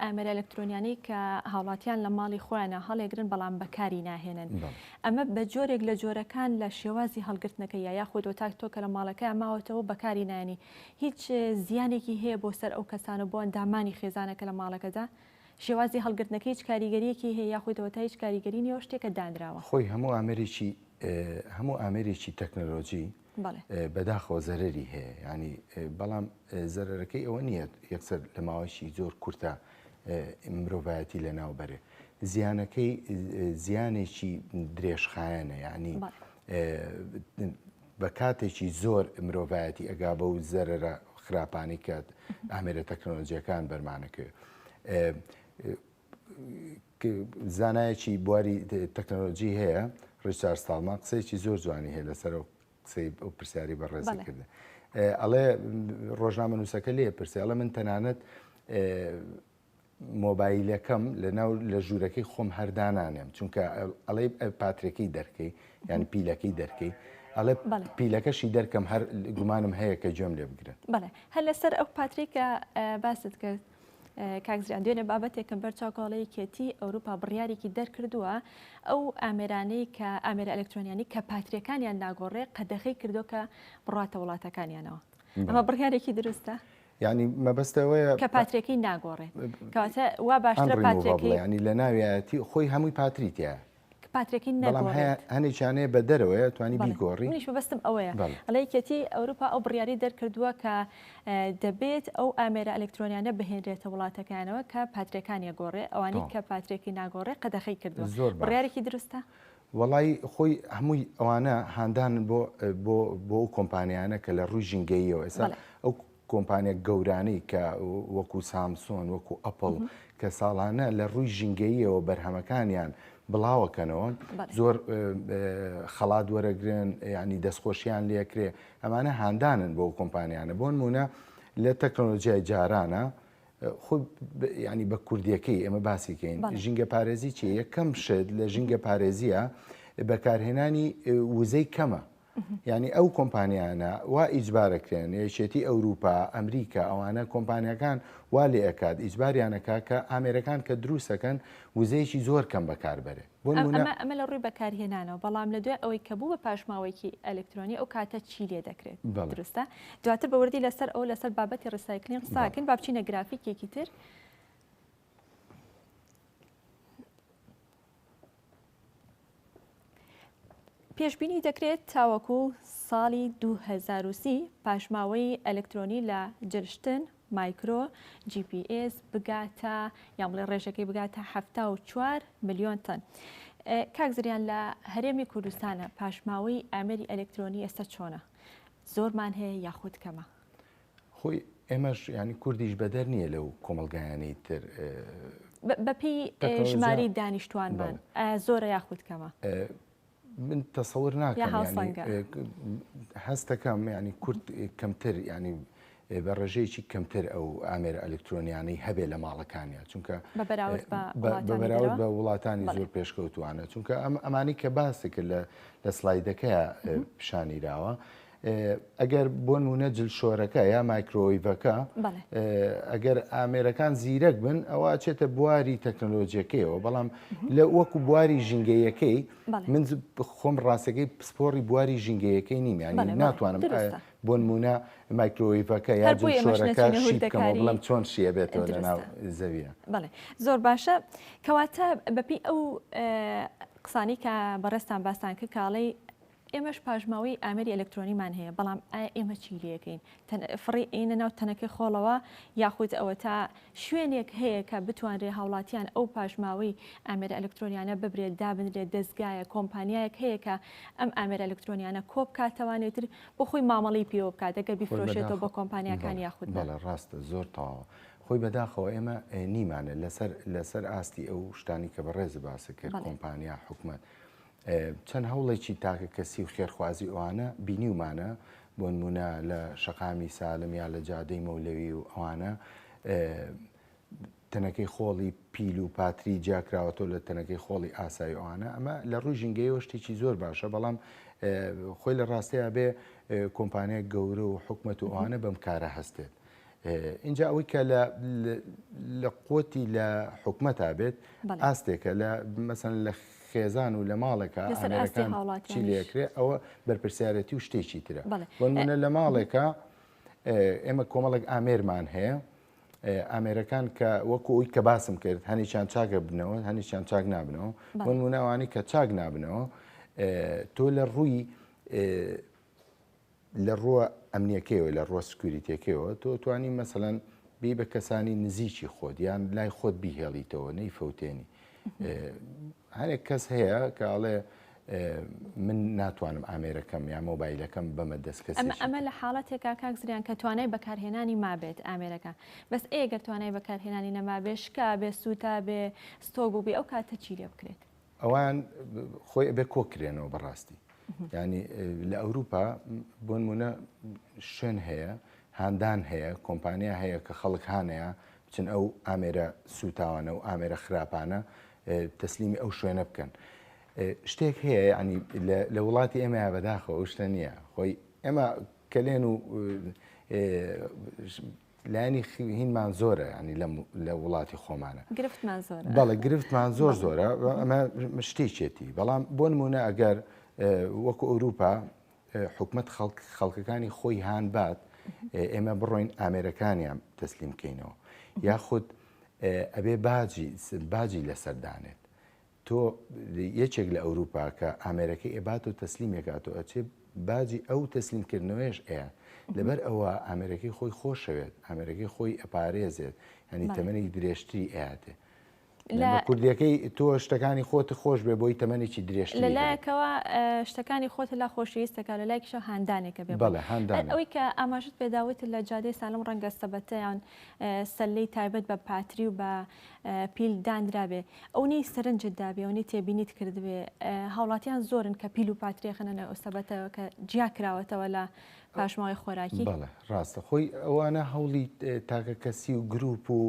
ئامێرە ئەلکترۆنیانی کە هاوڵاتیان لە ماڵی خۆیانە هەڵێگرن بەڵام بەکاری ناهێنن ئەمە بە جۆرێک لە جۆرەکان لە شێوازی هەڵگرتنەکە یا خۆی تاک تۆ کە لە ماڵەکە ماوەتەوە بەکاری نانی هیچ زیانێکی هەیە بۆ سەر ئەو کەسانە بۆ ئەندامانی خێزانەکە لە ماڵەکەدا شێوازی هەڵگرتنەکە هیچ کاریگەریەکی هەیە یاخۆیتەوە تا هیچ کاریگەری نیە شتێکە دانراوە خۆی هەموو ئامێرێکی تەکنۆلۆژی بەداخەوە زەرری هەیە ینی بەڵام زەرەرەکەی ئەوە نییە یەکسەر لە ماوەشی زۆر کورتە مرۆڤایەتی لە ناوبەرێ زیانەکەی زیانێکی درێژخایەنە ینی بە کاتێکی زۆر مرۆڤایەتی ئەگا بە و زەرەرە خراپانی کات ئامێرە تەکنۆلۆژیەکان بەرمانەکەوێت زانایەکی بواری تەکنۆلۆژی هەیە ڕیچارد ستالمان قسەیەکی زۆر جوانی هەیە لەسەر قسەی ئەو پرسیاری بەڕێزی کردن ئەڵێ ڕۆژنامە نووسەکە لێ پرسی ئەڵێ من تەنانەت مۆبایلەکەم لە ژوورەکەی خۆم هەردانانێم چونکە ئەڵێ پاترێکی دەرکەی یان پیلەکەی دەرکەی ئەڵێ پیلەکەشی دەرکەم هەر گومانم هەیە کە گوێم لێ بگرن بەڵێ هەر لەسەر ئەو پاتریکە باست کرد کاکزیان دوێنێ بابەتێکم بەرچاوکۆڵەی کێتی ئەوروپا بڕیارێکی دەرکردووە ئەو ئامێرانەی کە ئامێرە ئەلکترۆنیانی کە پاتریەکانیان ناگۆڕێ قەدەخەی کردو کە بڕاتە وڵاتەکانیانەوە ئەمە بڕیارێکی دروستە ینی مەبەستەوەیە کە پاترێکی ناگۆڕێ کەواتە وا باشترە پاترێکی ینی لە ناویەتی خۆی هەمووی پاتریتە پاترێکی بەڵام هەنێکیانەیە بە دەرەوەیە توانی بیگۆڕی منیش بەستم ئەوەیە ئەڵەیەتی ئەوروپا ئەو بڕیاری دەرکردووە کە دەبێت ئەو ئامێرە ئەلکترۆنیانە بهێنرێتە وڵاتەکانەوە کە پاترەکانی گۆڕێ ئەوانی کە پاترێکی ناگۆڕێ قەدەخەی کردووە بڕیارێکی دروستە وەڵی خۆی هەمووی ئەوانە هاندان بۆ ئەو کۆمپانیانە کە لە ڕووی ژینگەییەوە ئێستا ئەو کۆمپانیا گەورانەی کە وەکو سامسۆن وەکو ئەپڵ کە ساڵانە لە ڕووی ژینگەییەوە بەرهەمەکانیان بڵاوەکەنەوە زۆر خەڵات وەرەگرن ینی دەستخۆشییان لێکرێ ئەمانە هاندانن بۆ کۆمپانیانە بۆ نمونە لە تەکنۆلۆژیای جارانە خۆ ینی بە کوردیەکەی ئێمە باسیکەین ژینگە پارێزی چیە یەکەم شت لە ژینگە پارێزیە بەکارهێنانی وزەی کەمە ینی ئەو کۆمپانیانە وا ئیجبارەکرێن یەکێتی ئەوروپا ئەمریکا ئەوانە کۆمپانیەکان وا لێ ئەکات ئیجباریانەکە کە ئامێرەکان کە دروستەکەن وزەیەکی زۆر کەم بەکاربەرێ ئەمە لە ڕووی بەکارهێنانەوە بەڵام لە دوای ئەوەی کە بوو بە پاشماوەیەکی ئەلکترۆنی ئەو کاتە چی لێ دەکرێت دروستە دواتر بەوردی لەسەر ئەو لەسەر بابەتی ڕسایکلین قساکەین با بچینە گرافیکێکی تر پێشبینی دەکرێت تاوەکو ساڵی 2030 پاشماوەی ئەلکترۆنی لە جرشتن مایکرۆ GPS بگاتە یان بڵێ ڕێژەکەی بگاتە 74 ملیۆن تن. کاک زریان لە هەرێمی کوردستانە پاشماوەی ئامێری ئەلکترۆنی ئێستا چۆنە؟ زۆرمان هەیە یاخود کەمە؟ خۆی ئێمەش ینی کوردیش بەدەر نییە لەو کۆمەلگایانەی تر بەپی ژماری دانیشتوانمان زۆرە یاخود کەمە؟ من تەسەور ناکەم هەستەکەم ینی کورد کەمتر ینی بە ڕێژەیەکی کەمتر ئەو ئامێرە ئەلکترۆنیانەی هەبێ لە ماڵەکانیان چونکە بەراورد بە وڵاتانی زۆر پێشکەوتوانە چونکە ئەمانی کە باسی کرد لە سلایدەکەیە پیشانیراوە ئەگەر بۆ نمونە جلشۆرەکە یا مایکرۆیڤەکە ئەگەر ئامێرەکان زیرەک بن ئەوە چێتە بواری تەکنۆلۆژیەکەیەوە بەڵام لە وەکو بواری ژینگەیەکەی من خۆم ڕاستەکەی پسپۆڕی بواری ژینگەیەکەی نیم ینی ناتوانم بۆ نمونە مایکرۆیڤەکە یا جلشۆرەکە شی بکەمەوە بڵم چۆن شیە بێتەوە لە ناو زەویە. بەڵێ زۆر باشە کەواتە بەپی ئەو قسانی کە بەڕێستان باستان کرد کاڵەی ئێمەش پاژماوەی ئامێری ئەلکترۆنیمان هەیە بەڵام ئایا ئێمە چی لەکەین فڕی ئینە ناو تەنەکەی خۆڵەوە یاخود ئەوە تا شوێنێک هەیە کە بتوانرێ هاوڵاتیان ئەو پاژماوەی ئامێرە ئەلکترۆنیانە ببرێت دابنرێت دەستگایە کۆمپانیایەک هەیە کە ئەم ئامێرە ئەلکترۆنیانە کۆ بکاتەوانێتتر بۆ خۆی مامەڵی پێوە بکات ئەگەر بیفرۆشێتەوە بە کۆمپانیەکان یاخود بەڵێ ڕاستە زۆر تەواوە خۆی بەداخەوە ئێمە نیمانە لەسەر ئاستی ئەو شتانی کە بەڕێز باسە کرد کۆمپانیا حکومەت چەند هەوڵێکی تاکە کەسی و خێرخوازی ئەوانە بینیومانە بۆ نمونە لە شەقامی سالم یا لە جادەی مەولەوی و ئەوانە تەنەکەی خۆڵی پیل و پاتری جیاکراوەتەوە لە تەنەکەی خۆڵی ئاسایی ئەوانە ئەمە لە ڕووی ژینگەیەوە شتێکی زۆر باشە بەڵام خۆی لە ڕاستەیە بێ کۆمپانیای گەورە و حکومەت و ئەوانە بەم کارە هەستێت. اینجا ئەوەی کە لە قوتی لە حکومەتە بێت ئاستێکە لە مەسەن لە خێزان و لە ماڵێکە ئامێرەکان چی لێکرێ ئەوە بەرپرسیارەتی و شتێکی ترە بۆنمونە لە ماڵێکە ئێمە کۆمەڵێک ئامێرمان هەیە ئامێرەکان کە وەکو ئەوی کە باسم کرد هەنیشان چاکە بنەوە هەنیشان چاک نابنەوە بۆنمونە ئەوانی کە چاک نابنەوە تۆ لە ڕووی لە ڕووە ئەمنیەکەیەوە لە ڕۆ سکوریتەکەیەوە تۆ توانی مەسەڵەن بێ بە کەسانی نزیکی خۆت یان لای خۆت بیهێڵیتەوە نەیفەوتێنی هەرێک کەس هەیە کەڵێ من ناتوانم ئامێرەکەم یا مۆبایلەکەم بەمە دەستکەسی ئەمە لە حاڵەتێکا کاک زریان کە توانای بەکارهێنانی مابێت ئامێرەکە بەس ئێگەر توانای بەکارهێنانی نەمابێ شکا بێ سوتا بێ ستۆک بوو بێ ئەو کاتە چی لێ بکرێت ئەوان خۆی بێ کۆکرێنەوە بەڕاستی ینی لە ئەوروپا بۆ نمونە شوێن هەیە هاندان هەیە کۆمپانیا هەیە کە خەڵک هانەیە بچن ئەو ئامێرە سوتاوانە و ئامێرە خراپانە تەسلیمی ئەو شوێنە بکەن شتێک هەیە ینی لە وڵاتی ئێمە یا بەداخەوە ئەو شتە نییە خۆی ئێمە کەلێن و لایانی هینمان زۆرە ینی لە وڵاتی خۆمانە گرفتمان زۆرە بەڵێ گرفتمان زۆرە ئەمە شتێکێتی بەڵام بۆ نمونە ئەگەر وەکو ئەوروپا حکومەت خەڵکەکانی خۆی هان بات ئێمە بڕۆین ئامێرەکانیان تەسلیم بکەینەوە یاخود ئەبێ باجی لەسەردانێت تۆ یەکێک لە ئەوروپا کە ئامێرەکەی ئێبات و تەسلیمێکاتەوە ئەچێ باجی ئەو تەسلیمکردنەوەیش ئەیە لەبەر ئەوە ئامێرەکەی خۆی خۆشەوێت ئامێرەکەی خۆی ئەپارێزێت هەنی تەمەنی درێژتری ئەیاتێ کوردیەکەی تۆ شتەکانی خۆت خۆش بێ بۆی تەمەنێکی درێژتر لەلایەکەوە شتەکانی خۆت لا خۆشەویستەکە لە لایکیشە هاندانێکە بێ ئەوەی کە ئاماژت پێداوت لە جادەی سالم ڕەنگە سەبەتەیان سەلەی تایبەت بە پاتری و بە پیل دانرابێ ئەوەی سەرنجت دابێ ئەوەی تێبینیت کردبێ هاوڵاتیان زۆرن کە پیل و پاتری خەنە ئەو سەبەتەوە کە جیا کراوەتەوە لە پاشماوەی خۆراکی بەڵێ ڕاستە خۆی ئەوانە هەوڵی تاکە کەسی و گروپ و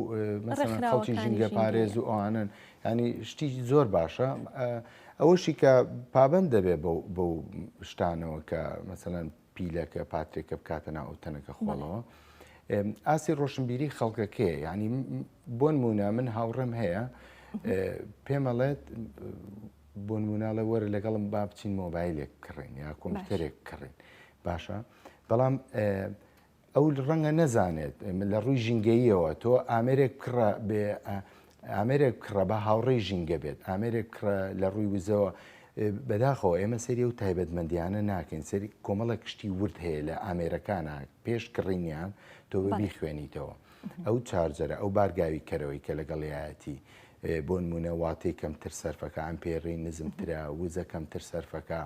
خەڵکی ژینگە پارێز و ئەوانن ینی شتی زۆر باشە ئەوەشی کە پابند دەبێ بەو شتانەوە کە مەسەلەن پیلەکە پاترێکە بکاتە ناو تەنەکە خۆڵەوە ئاسی ڕۆشنبیری خەڵکەکەیە ینی بۆ نمونە من هاوڕێم هەیە پێمەڵێت بۆ نموناڵە وەرە لەگەڵم با بچین مۆبایلێک کڕین یا کۆمپیوتەرێک کڕین باشە بەڵام ئەو ڕەنگە نەزانێت لە ڕووی ژینگەییەوە تۆ ئامێرێک کڕە بێ ئامێرێک کڕە بە هاوڕێی ژینگە بێت ئامێرێک کڕە لە ڕووی وزەوە بەداخەوە ئێمە سەری و تایبەتمەندیانە ناکەین سەری کۆمەڵە کشتی ورد هەیە لە ئامێرەکانە پێش کڕینیان تۆ ببی خوێنیتەوە ئەو چارجەرە ئەو بارگاوی کەرەوەی کە لەگەڵایەتی بۆ نمونە واتەی کەمتر سەرفەکە ئەمپێڕی نزمترە وزە کەمتر سەرفەکە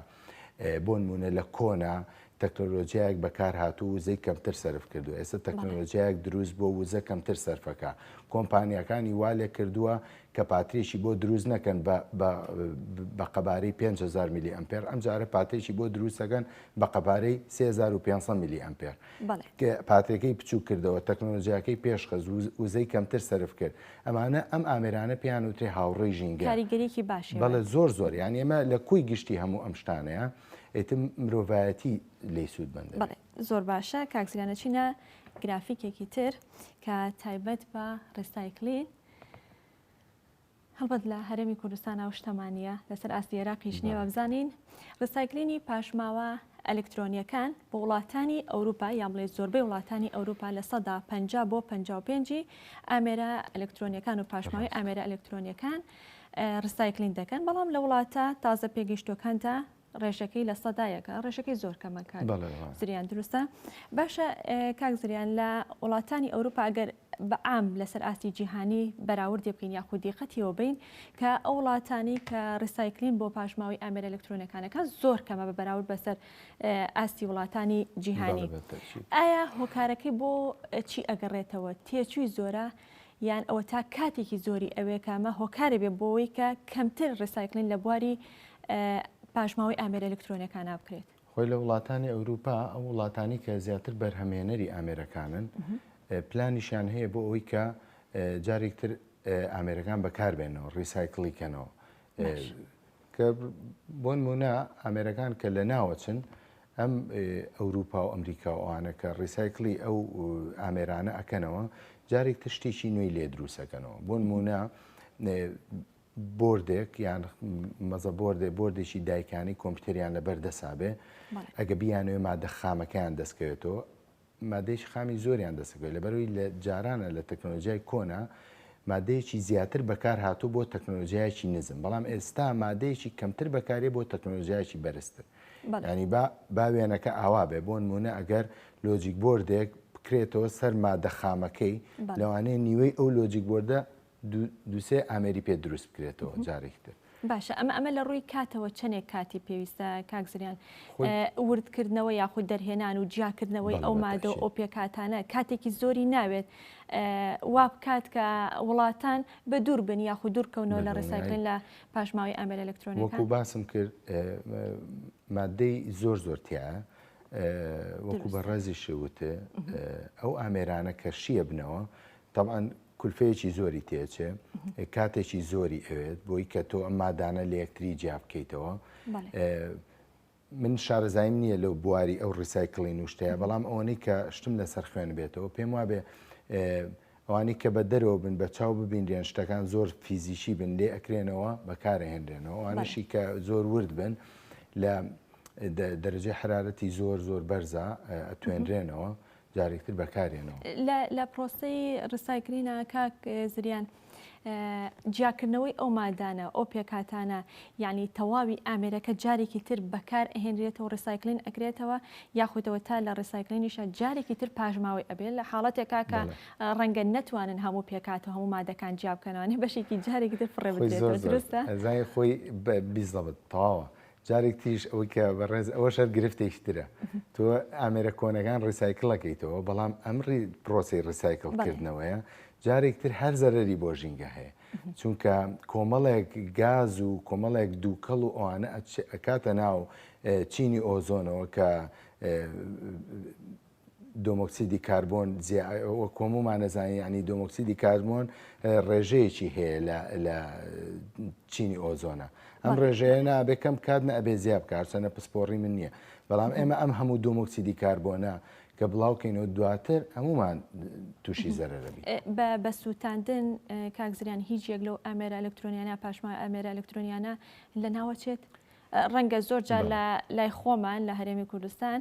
بۆ نمونە لە کۆنا تەکنۆلۆژیایەک بەکار هاتوو وزەی کەمتر سەرف کردو ئێستا تەکنۆلۆژیایەک دروست بۆ وزە کەمتر سەرفەکە کۆمپانیەکانی وا لێ کردووە کە پاتریشی بۆ دروست نەکەن بە قەبارەی 5,000 میلی ئەمپێر ئەم جارە پاتێکی بۆ دروستەکەن بە قەبارەی 3,500 میلی ئەمپێر پاتێکەکەی بچوو کردەوە تەکنۆلۆژیاکەی پێشخەز وزەی کەمتر سەرف کرد ئەمانە ئەم ئامێرانە پێیان وترێ هاوڕێی ژینگە کاریگەریەکی باشی بەڵێ زۆر یان ئێمە لە کوی گشتی هەموو ئەم شتانەیە ئێتم مرۆڤایەتی لێی سوود بندە زۆر باشە کاکزیانە چینە گرافیکێکی تر کە تایبەت بە ڕێستایکلین هەڵبەت لە هەرێمی کوردستان و شتەمانیە لەسەر ئاستی عێراقیش نییە بزانین ڕێستایکلینی پاشماوە ئەلکترۆنیەکان بۆ وڵاتانی ئەوروپا یان بڵێ زۆربەی وڵاتانی ئەوروپا لە سەدا 50 بۆ 55 ئامێرە ئەلکترۆنیەکان و پاشماوی ئامێرە ئەلکترۆنیەکان ڕێستایکلین دەکەن بەڵام لە وڵاتە تازە پێگەیشتوەکاندا ڕێژەکەی لە سەدایەکە ڕێژەکەی زۆر کەمەکە زریان دروستە باشە کاک زریان لە وڵاتانی ئەوروپا ئەگەر بەعام لەسەر ئاستی جیهانی بەراورد بکەین یاخود دیقەتیەوە بین کە ئەو وڵاتانی کە ڕێسایکلین بۆ پاشماوی ئامێرە ئەلکترۆنیەکانەکە زۆر کەمە بە بەراورد بەسەر ئاستی وڵاتانی جیهانی ئایا هۆکارەکەی بۆ چی ئەگەڕێتەوە تێچووی زۆرە یان ئەوە تا کاتێکی زۆری ئەوەیە کامە هۆکارە بێ بۆەوەی کە کەمتر ڕێسایکلین لە بواری پاشماوی ئامێرە ئەلکترۆنیەکان بکرێت خۆی لە وڵاتانی ئەوروپا ئەو وڵاتانی کە زیاتر بەرهەمێنەری ئامێرەکانن پلانیشان هەیە بۆ ئەوەی کە جارێکتر ئامێرەکان بەکاربێنەوە ڕیسایکڵیکەنەوە کە بۆ نمونە ئامێرەکان کە لە ناوەچن ئەم ئەوروپا و ئەمریکا و ئەوانە کە ڕیسایکلی ئەو ئامێرانە ئەکەنەوە جارێکتر شتێکی نوێی لێ دروستەکەنەوە بۆ نمونە بۆردێک یان مەزە بۆردێکی دایکانی کۆمپیوتەریان لەبەر دەسابێ ئەگە بیانوێ مادە خامەکەیان دەستکەوێتەوە مادەیەکی خامی زۆریان دەستەکەوێت لەبەرەوەی لە جارانە لە تەکنۆلۆژیای کۆنا مادەیەکی زیاتر بەکار هاتوو بۆ تەکنۆلۆژیایکی نزم بەڵام ئێستا مادەیەکی کەمتر بەکارێ بۆ تەکنۆلۆژیایکی بەرزتر ینی با وێنەکە ئاوا بێ بۆ نمونە ئەگەر لۆجیک بۆردێک بکرێتەوە سەر مادە خامەکەی لەوانەیە نیوەی ئەو لۆجیک بۆردە دووسێ ئامێری پێ دروست بکرێتەوە جارێکتر باشە ئەمە لە ڕووی کاتەوە چەندێک کاتی پێویستە کاکزریان وردکردنەوە یاخود دەرهێنان و جیاکردنەوەی ئەو مادە و ئۆپێکاتانە کاتێکی زۆری ناوێت وا بکات کە وڵاتان بە دوور بن یاخود دوورکەونەوە لە ڕێسایکلین لە پاشماوی ئامێرە ئەلکترۆنیەکان وەکو باسم کرد مادەی زۆرتیایە وەکو بە ڕێزی شەوتە ئەو ئامێرانە کە شیە بنەوە طبعاً کولفەیەکی زۆری تێچێ کاتێکی زۆری ئەوێت بۆی کە تۆ ئەم مادانە لە یەکتری جیا بکەیتەوە من شارەزایم نییە لەو بواری ئەو ڕیسایکلین و شتەیە بەڵام ئەوەی کە شتم لەسەر خوێن بێتەوە پێم وابێ ئەوانی کە بە دەرەوە بن بە چاو ببینرێن شتەکان زۆر فیزیشی بن لێ ئەکرێنەوە بەکارهێنرێنەوە ئەوانشی کە زۆر ورد بن لە دەرەجەی حرارەتی زۆر بەرزە ئەتوێنرێنەوە جارێکتر بەکارێنەوە لە پرۆسەی ڕسایکلینە کاک زریان جیاکردنەوەی ئەو مادانە ئەو پێکاتانە یعنی تەواوی ئامێرەکە جارێکی تر بەکار ئەهێنرێتەوە ڕسایکلین ئەکرێتەوە یاخودەوە تا لە ڕسایکلینیشە جارێکی تر پاژماوی ئەبێت لە حاڵەتێکا کە ڕەنگە نەتوانن هەموو پێکات و هەموو مادەکان جیاب بکەنەوە بەشێکی جارێکی تر فڕێ بدرێتەوە دروستە زای خۆی بیزڵت تەواوە جارێک تیش ئەوەی کە بەڕێز ئەوە شەر گرفتێکترە تۆ ئامێرە کۆنەکان ڕیسایکڵەکەیتەوە بەڵام ئەمری پرۆسی ڕیسایکڵکردنەوەیە جارێکتر هەر زەرری بۆ ژینگە هەیە چونکە کۆمەڵێک گاز و کۆمەڵێک دووکەڵ و ئەوانە ئەکاتە ناو چینی ئۆزۆنەوە کە دۆمۆکسیدی کاربۆن کۆمومان نەزانانی ینی دۆمۆکسیدی کاربۆن ڕێژەیەکی هەیە لە چینی ئۆزۆنە ئەم ڕێژەیە نابێ کەم کات نەبێ زیاب کارچەنە پسپۆڕی من نییە بەڵام ئێمە ئەم هەموو دۆمۆکسیدی کاربۆنە کە بڵاوکەینەوە دواتر هەمومان تووشی زەرەرەبی بە سووتاندن کاکزریان هیچ یەک لەو ئامێرە ئەلکترۆنیانە پاشماوی ئامێرە ئەلکترۆنیانە لە ناوەچێت ڕەنگە زۆرجار لە لای خۆمان لە هەرێمی کوردستان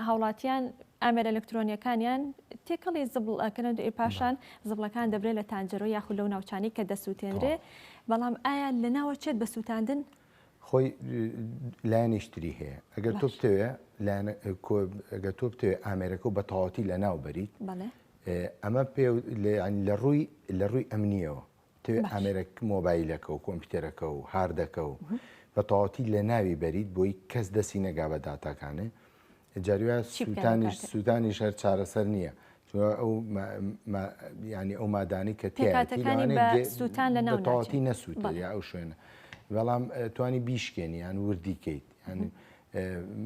هاوڵاتیان ئامێرە ئەلکترۆنیەکانیان تێکەڵی زبڵەکەن پاشان زبڵەکان دەبرێت لە تانجەرۆ یاخود لەو ناوچانی کە دەسووتێنرێ بەڵام ئایا لە ناوەچێت بە سووتاندن خۆی لایەنیشتری هەیە ئەگەر تۆ بتەوێ ئەگەر تۆ بتەوێ ئامێرەکە و بە تەواوەتی لە ناو بەریت ئەمە لە ڕووی ئەمنیەوە توێ ئامێرەك مۆبایلەکە و کۆمپیوتەرەکە و هاردەکە و بە تەواوەتی لە ناوی بەریت بۆی کەس دەستی نەگا بە داتاکانە جاریوە سووتانی شەر چارەسەر نییە ینی ئەو مادانی کە تێتەواتی نەسووتە یا ئەو شوێنە بەڵام توانی بیشکێنی یان وردیکەیت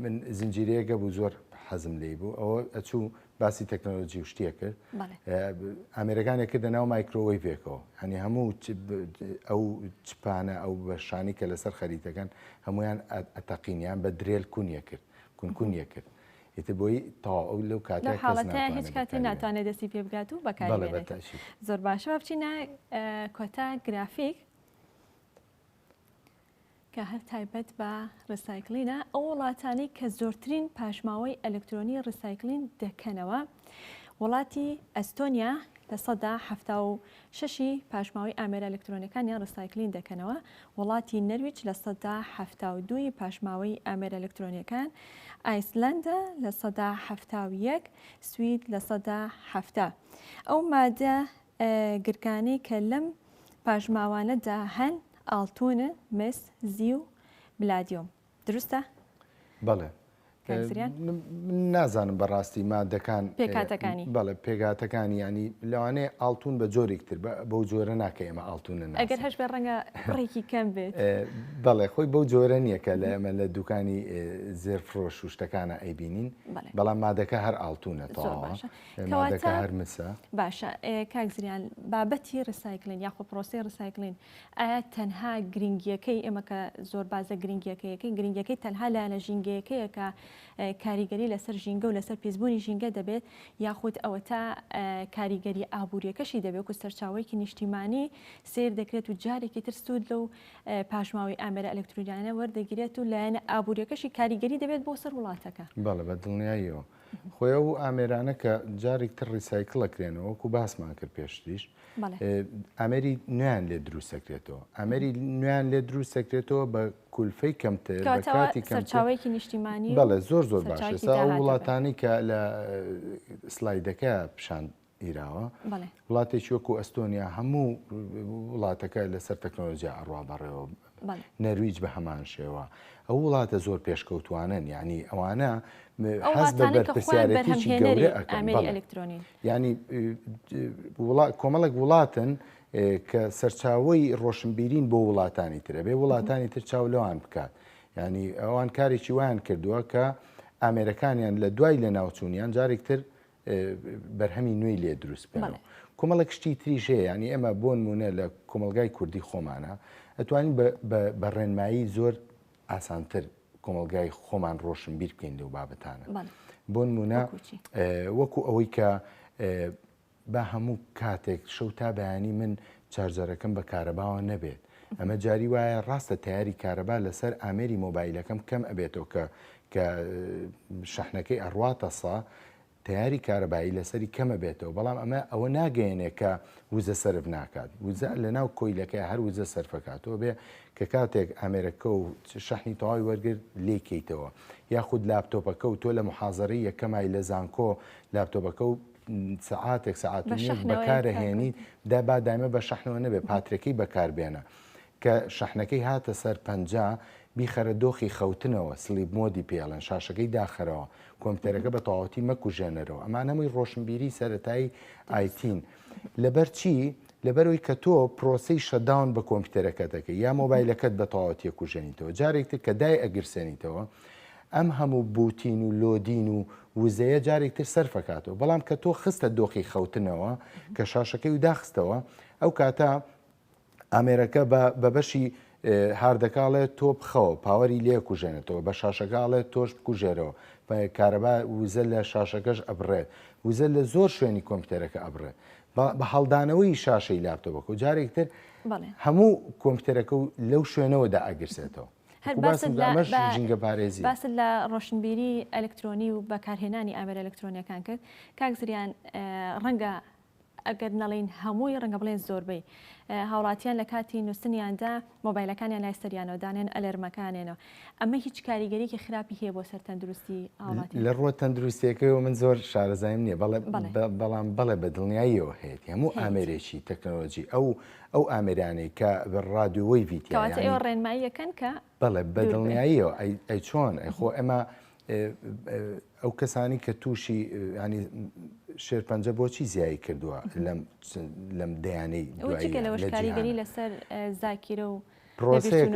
من زنجیرەیەگە بوو زۆر حەزم لێ بوو ئەوە ئەچوو باسی تەکنۆلۆژی و شتێ کرد ئامێرەکانێک کردە ناو مایکرۆوەیڤێکەوە هەنی هەموو ئەو چپانە ئەو بەشانی کە لەسەر خەریتەکان هەمویان ئەتەقینیان بە درێل کونیە کرد کونکونیە کرد ئێتە بۆی تا ئەو لەو کاتێک حاڵەتە هیچ کاتی ناتوانێت دەستی پێ بگات و بەکارێنێت زۆر باشە بچینە کۆتا گرافیک کە هەر تایبەت بە ڕسایکلینە ئەو وڵاتانی کە زۆرترین پاشماوەی ئەلکترۆنی ڕسایکلین دەکەنەوە وڵاتی ئەستۆنیا لە 1970 پاشماوەی ئامێرە ئەلکترۆنیەکانیان ڕسایکلین دەکەنەوە وڵاتی نەرویج لە 1972 پاشماوەی ئامێرە ئەلکترۆنیەکان ئایسلەندە لە 1970 سوید لە 1970 ئەو مادە گرکانەی کە لەم پاشماوانەدا هەن ئاڵتونە مس زی و بلادیۆم دروستە؟ بەڵێ نازانم بەڕاستی مادەکان پێکاتەکانی بەڵێ پێگاتەکانی ینی لەوانەیە ئاڵتون بە جۆرێکتر بەو جۆرە ناکە ئێمە ئاڵتونە ئەگەر هەش بێ ڕەنگە ڕێکی کەم بێت بەڵێ خۆی بەو جۆرە نییە کە لە ئەمە لە دوکانی زێرفرۆش و شتەکانە ئەیبینین بەڵام مادەکە هەر ئاڵتونە مادەکە هەر مسە باشە کاک زریان بابەتی ڕسایکلین یاخۆ پرۆسی ڕسایکلین ئایا تەنها گرنگیەکەی ئێمە کە زۆر بازە گرنگیەکەیەکەی گرنگیەکەی تەنها لایەنە ژینگەیەکەیە کە کاریگەری لەسەر ژینگە و لەسەر پێزبوونی ژینگە دەبێت یاخود ئەوە تا کاریگەری ئابوووریەکەشی دەبێت و سەرچاوەیەکی نیشتیمانی سیر دەکرێت و جارێکی تر سوود لەو پاشماوەی ئامێرە ئەلکترۆنیانە وەردەگیرێت و لایەنە ئابوووریەکەشی کاریگەری دەبێت بۆ سەر وڵاتەکە بەڵێ بە دڵنیاییەوە خۆی ئەو ئامێرانە کە جارێک تر ڕیسایکڵەکرێنەوە وەکو باسمان کرد پێشتریش ئەمەری نوێیان لێ دروست سەکرێتەوە ئەمەری نوێیان لێ دروست سەکرێتەوە بە کولفەی کەمتر بە کاتی سەرچاوەیەکی نیشتیمانی بەڵێ زۆر باشە ئەو وڵاتانی کە لە سلایدەکە پیشان ئیراوە وڵاتێکی وەکو ئەستۆنیا هەموو وڵاتەکە لەسەر تەکنۆلۆژیا ئەڕوا بەڕێوە نەرویج بە هەمان شێوە ئەو وڵاتە زۆر پێشکەوتوانن ینی ئەوانە حەز بە بەرپرسیارەتێکی گەورە ئەەکەن ینی کۆمەڵێک وڵاتن کە سەرچاوەی ڕۆشنبیرین بۆ وڵاتانی ترە بێ وڵاتانی تر چاو لەوان بکات ینی ئەوان کارێکی ویان کردووە کە ئامێرەکانیان لە دوای لە ناوچوونیان جارێکتر بەرهەمی نوێی لێ دروست بێنەوە کۆمەڵێک شتی تریش هەیە ینی ئێمە بۆ نمونە لە کۆمەلگای کوردی خۆمانە ئەتوانین بە ڕێنمایی زۆر ئاسانتر کۆمەلگای خۆمان ڕۆشنبیر بکەین لەو بابەتانە بۆ نمونە وەکو ئەوەی کە با هەموو کاتێک شەو تا بەیانی من چارجەرەکەم بە کارەباوە نەبێت ئەمە جاری وایە ڕاستە تیاری کارەبا لەسەر ئامێری مۆبایلەکەم کەم ئەبێتەوە کە شەحنەکەی ئەڕواتە سا تیاری کارەبایی لەسەری کەمە بێتەوە بەڵام ئەمە ئەوە ناگەیەنێ کە وزە سەرف ناکات وزە لە ناو کۆیلەکەی هەر وزە سەرفەکاتەوە بێ کە کاتێک ئامێرەکە و شەحنی تەواوی وەرگرت لێکەیتەوە یاخود لاپتۆپەکە و تۆ لە محازەڕی یەکەمای لە زانکۆ لاپتۆپەکە و سعاتێک سعاتنی بەکارەهێنیت دا با دایمە بە شەحنەوە نەبێ پاترەکەی بەکاربێنە کە شەحنەکەی هاتە سەر پەنجا بیخەرە دۆخی خەوتنەوە سلیب مۆدی پێڵێن شاشەکەی داخەرەوە کۆمپیوتەرەکە بە تەواوەتی مەکوژێنەرەوە ئەمانەمەی ڕۆشنبیری سەرەتایی ئایتین لەبەر چی لەبەرەوەی کە تۆ پرۆسەی شەداون بە کۆمپیوتەرەکە دەکەی یا مۆبایلەکەت بە تەواوەتی کوژێنیتەوە جارێکتر کە دای ئەگرسێنیتەوە ئەم هەموو بوتین و لۆدین و وزەیە جارێکتر سەرفەکاتەوە بەڵام کە تۆ خستە دۆخی خەوتنەوە کە شاشەکەی و داخستەوە ئەو کاتە ئامێرەکە بە بەشی هاردەکاڵێ تۆ بخەوە پاوەری لێ کوژێنێتەوە بە شاشەکاڵێ تۆش بکوژێرەوە کارەبا وزە لە شاشەکەش ئەبڕێت وزە لە زۆر شوێنی کۆمپیوتەرەکە ئەبڕێت بە هەڵدانەوەی شاشەی لاپتۆپەکە و جارێکتر هەموو کۆمپیوتەرەکە و لەو شوێنەوەدا ئەگرسێتەوە ژینگە پارێزی باست لە ڕۆشنبیری ئەلکترۆنی و بەکارهێنانی ئامێرە ئەلکترۆنیەکان کرد کاک زریان ڕەنگە ئەگەر نەڵین هەمووی ڕەنگە بڵێن زۆربەی هاوڵاتیان لە کاتی نووسنیاندا مۆبایلەکانیان لای سەریانەوەدانێن ئەلەرمەکانێنەوە ئەمە هیچ کاریگەریەکی خراپی هەیە بۆ سەر تەندروستی هاوڵاتی لە ڕۆ تەندروستیەکەیەوە من زۆر شارەزایم نییە بەڵام بەڵێ بە دڵنیاییەوە هەیە هەموو ئامێرێکی تەکنۆلۆژی ئەو ئامێرانەی کە بە ڕادیۆی ڤیدیۆ ئێوە ڕێنماییەکەن کە بەڵێ بە دڵنیاییەوە ئەی چۆن خۆ ئەمە ئەو کەسانی کە تووشی ینی شێرپەنجە بۆچی زیایی کردووە لەم دەیانەی لەوەش کاریگەری لەسەر زاکیرە و پرۆسەیە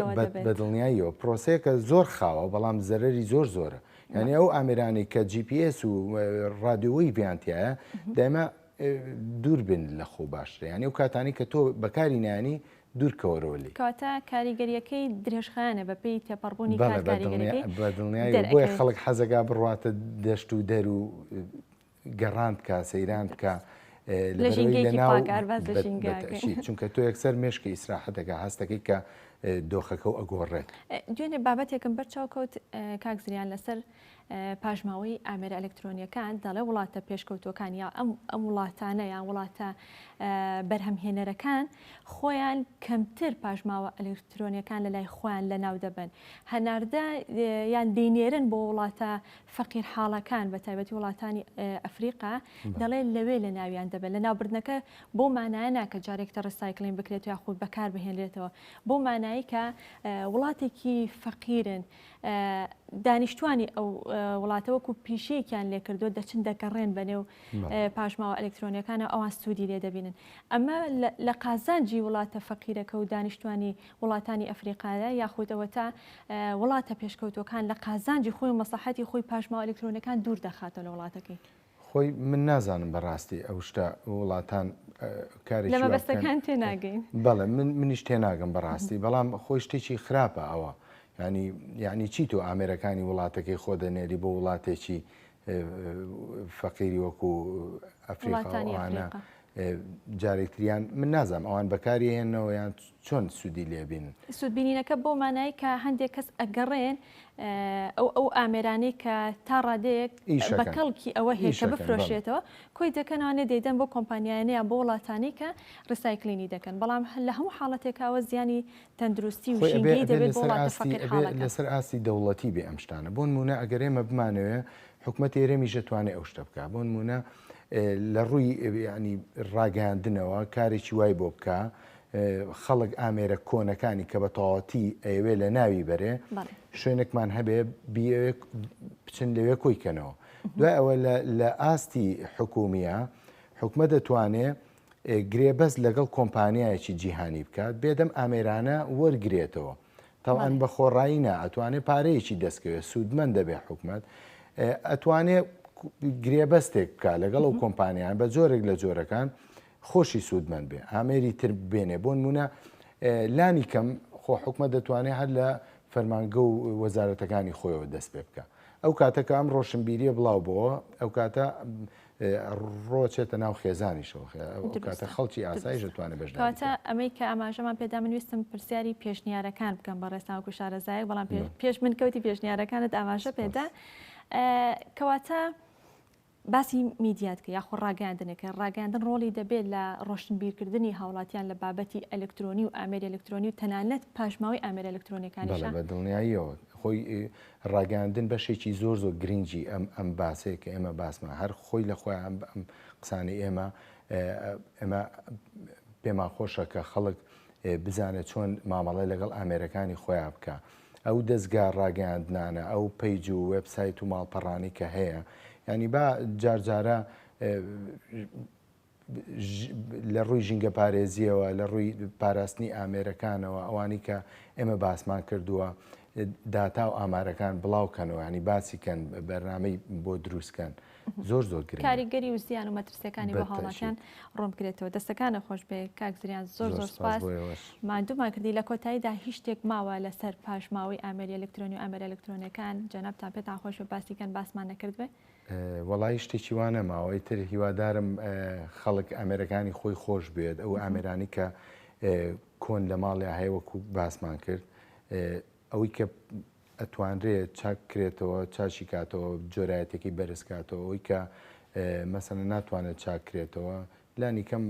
بە دڵنیاییەوە پرۆسەیەکە زۆر خاوە بەڵام زەرری زۆر زۆرە یعنی ئەو ئامێرانی کە GPS و ڕادیۆی ڤیانتیایە دایما دوور بن لە خۆ باشترە ینی ئەو کاتانی کە تۆ بەکاری نانی دوورکەوەرەوەلی کاتە کاریگەریەکەی درێژخانە بەپێی تێپەڕبوونی کاریگەریەکەی بەدڵنیایی بۆیە خەڵک حەزەکە بڕواتە دەشت و دەر و گەڕاند بکە سەیران بکە چونکە تۆ یەکسەر مێشکی ئیسراحەتەکە هەستەکەی کە دۆخەکە و ئەگۆڕێت. دوێنێ بابەتێکم بەرچاوکەوت کاکزریان لەسەر پاژماوەی ئامێرە ئەلکترۆنیەکان دەڵێ وڵاتە پێشکەوتوەکان یا ئەم وڵاتانە یان وڵاتە بەرهەمهێنەرەکان خۆیان کەمتر پاژماوە ئەلکترۆنیەکان لە لای خۆیان لە ناو دەبن هەناردە یان دەینێرن بۆ وڵاتە فەقیر حاڵەکان بە تایبەتی وڵاتانی ئەفریقا دەڵێ لەوێ لە ناویان دەبن لە ناوبردنەکە بۆ مانایە ناکە جارێکتە ڕسایکلین بکرێت یا خۆی بەکار بهێنرێتەوە بۆ مانایی کە وڵاتێکی فەقیرن دانیشتوانی ئەو وڵاتەوەکو پیشەیەکیان لێ کردو دەچن دەگەڕێن بەنێو پاژماوە ئەلکترۆنیەکانە ئەوان سوودی لێ دەبینن ئەمە لە قازانجی وڵاتە فەقیرەکە و دانیشتوانی وڵاتانی ئەفریقادا یاخودەوە تا وڵاتە پێشکەوتەکان لە قازانجی خۆی مەسلحەتی خۆی پاژماوە ئەلکترۆنیەکان دوور دەخاتە لە وڵاتەکەی خۆی من نازانم بەڕاستی ئەو شتە وڵاتان کارێکی لەمە بەستەکان تێناگەین بەڵێ منیش تێناگەم بەڕاستی بەڵام خۆی شتێکی خراپە ئەوە یعنی چی تۆ ئامێرەکانی وڵاتەکەی خۆ دەنێری بۆ وڵاتێکی فەقیری وەکو ئەفریقاوانە جارێکتریان من نازانم ئەوان بەکاری هێنەوە یان چۆن سوودی لێبینن سوودبینینەکە بۆ مانایی کە هەندێک کەس ئەگەڕێن ئەو ئامێرانەی کە تا ڕادەیەک بەکەڵکی ئەوە هەیە کە بفرۆشێتەوە کۆی دەکەنوانێ دەیدەن بۆ کۆمپانیایانەیە بۆ وڵاتانی کە ڕسایکلینی دەکەن بەڵام لە هەموو حاڵەتێکاوە زیانی تەندروستی و ژینگەی دەبێت بۆ وڵاتە فەقیر حاڵەکان لەسەر ئاستی دەوڵەتی بێ ئەم شتانە بۆ نمونە ئەگەر ئێمە بمانەوێ حکوومەت ئێرەمیش دەتوانێت ئەو شتە بکە بۆ نمونە لە ڕووی ینی ڕاگەاندنەوە کارێکی وای بۆ بکە خەڵک ئامێرە کۆنەکانی کە بە تەواوەتی ئەوێ لە ناوی بەرێ شوێنێکمان هەبێ بچن لەوێ کۆیکەنەوە دوای ئەوە لە ئاستی حکومیە حکومەت دەتوانێت گرێبەست لەگەڵ کۆمپانیایەکی جیهانی بکات بێدەم ئامێرانە وەرگێتەوە تاوان بە خۆڕاییە ئەتوانێت پارەیەکی دەستکەوێت سوودمەند دەبێت حکومەت ئەتوانێت گرێبەستێک بکە لەگەڵ ئەو کۆمپانیان بە جۆرێک لە جۆرەکان خۆشی سوودمەند بێ ئامێری تر بێنێ بۆ نمونە لانی کەم خۆ حکومەت دەتوانێت هەر لە فەرمانگە و وەزارەتەکانی خۆیەوە دەست پێ بکە ئەو کاتەکە ئەم ڕۆشنبیریە بڵاو بۆەوە ئەو کاتە ڕۆچێتە ناو خێزانیشەوە ئەو کاتە خەڵکی ئاسایش دەتوانێت بەشدارکاتە ئەمەی کە ئاماژەمان پێدا من ویستم پرسیاری پێشنیارەکان بکەم بە ڕێستاوەکو شارەزایەک بەڵام پێش من کەوتی پێشنیارەکانت ئاماژە پێدا کەواتە باسی میدیاتکە یاخۆ ڕاگەاندنێکە ڕاگەاندن ڕۆڵی دەبێت لە ڕۆشنبیرکردنی هاوڵاتیان لە بابەتی ئەلکترۆنی و ئامێری ئەلکترۆنی و تەنانەت پاشماوەی ئامێرە ئەلکترۆنیەکانیشان بە دڵنیاییەوە خۆی ڕاگەاندن بەشێکی زۆر گرنگی ئەم باسەیە کە ئێمە باسمان هەر خۆی لە خۆی ئەم قسانی ئێمە پێمان خۆشە کە خەڵک بزانێت چۆن مامەڵی لەگەڵ ئامێرەکانی خۆیان بکە ئەو دەستگا ڕاگەاندنانە ئەو پەیج و وێبسایت و ماڵپەڕانی کە هەیە ینی با جارجارە لە ڕووی ژینگە پارێزیەوە لە ڕووی پاراستنی ئامێرەکانەوە ئەوانی کە ئێمە باسمان کردووە داتا و ئامارەکان بڵاوکەنەوە ینی باسیکەن بەرنامەی بۆ دروستکەن زۆر گرنگ کاریگەری و زیان و مەترسیەکانی بۆ هاوڵاتیان ڕۆم بکرێتەوە دەستەکانە خۆش بێ کاکزریان زۆر سپاس مادوومان کردی لە کۆتاییدا هیچ شتێک ماوە لەسەر پاشماوەی ئامێری ئەلکترۆنی و ئامێرە ئەلکترۆنیەکان جەنابتان پێتان خۆش بە باسیکەن باسمان نەکردوێ وەڵی شتێکی وانە ماوەی تر هیوادارم خەڵک ئامێرەکانی خۆی خۆش بێت ئەو ئامێرانی کە کۆن لە ماڵی هەیەوەکو باسمان کرد ئەوەی کە ئەتوانرێت چاک کرێتەوە چاشی کاتەوە جۆرایەتێکی بەرز کاتەوە ئەوەی کە مەسەنە ناتوانێت چاک کرێتەوە لانی کەم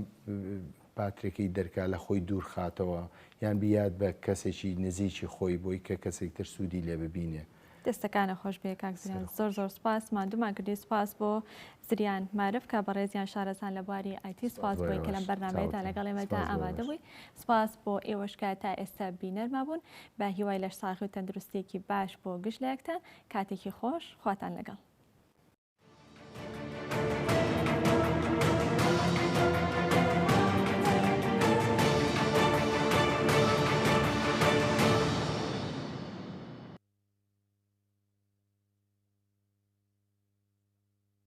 پاترێکی دەرکا لە خۆی دوور خاتەوە یان بیاد بە کەسێکی نزیکی خۆی بۆی کە کەسێک تر سوودی لێ ببینێ. دەستەکانە خۆش بێ کاک زریان زۆر سپاس مادومان کردی سپاس بۆ زریان معرف کە بەڕێزیان شارەزان لە بواری ئایتی سپاس بۆی کە لەم بەرنامەیەدا لەگەڵ ئێمەدا ئامادە بووی سپاس بۆ ئێوەشکە تا ئێستا بینەرما بوون بە هیوای لەش ساغی و تەندروستێکی باش بۆ گشت لە یەکتان کاتێکی خۆش خواتان لەگەڵ.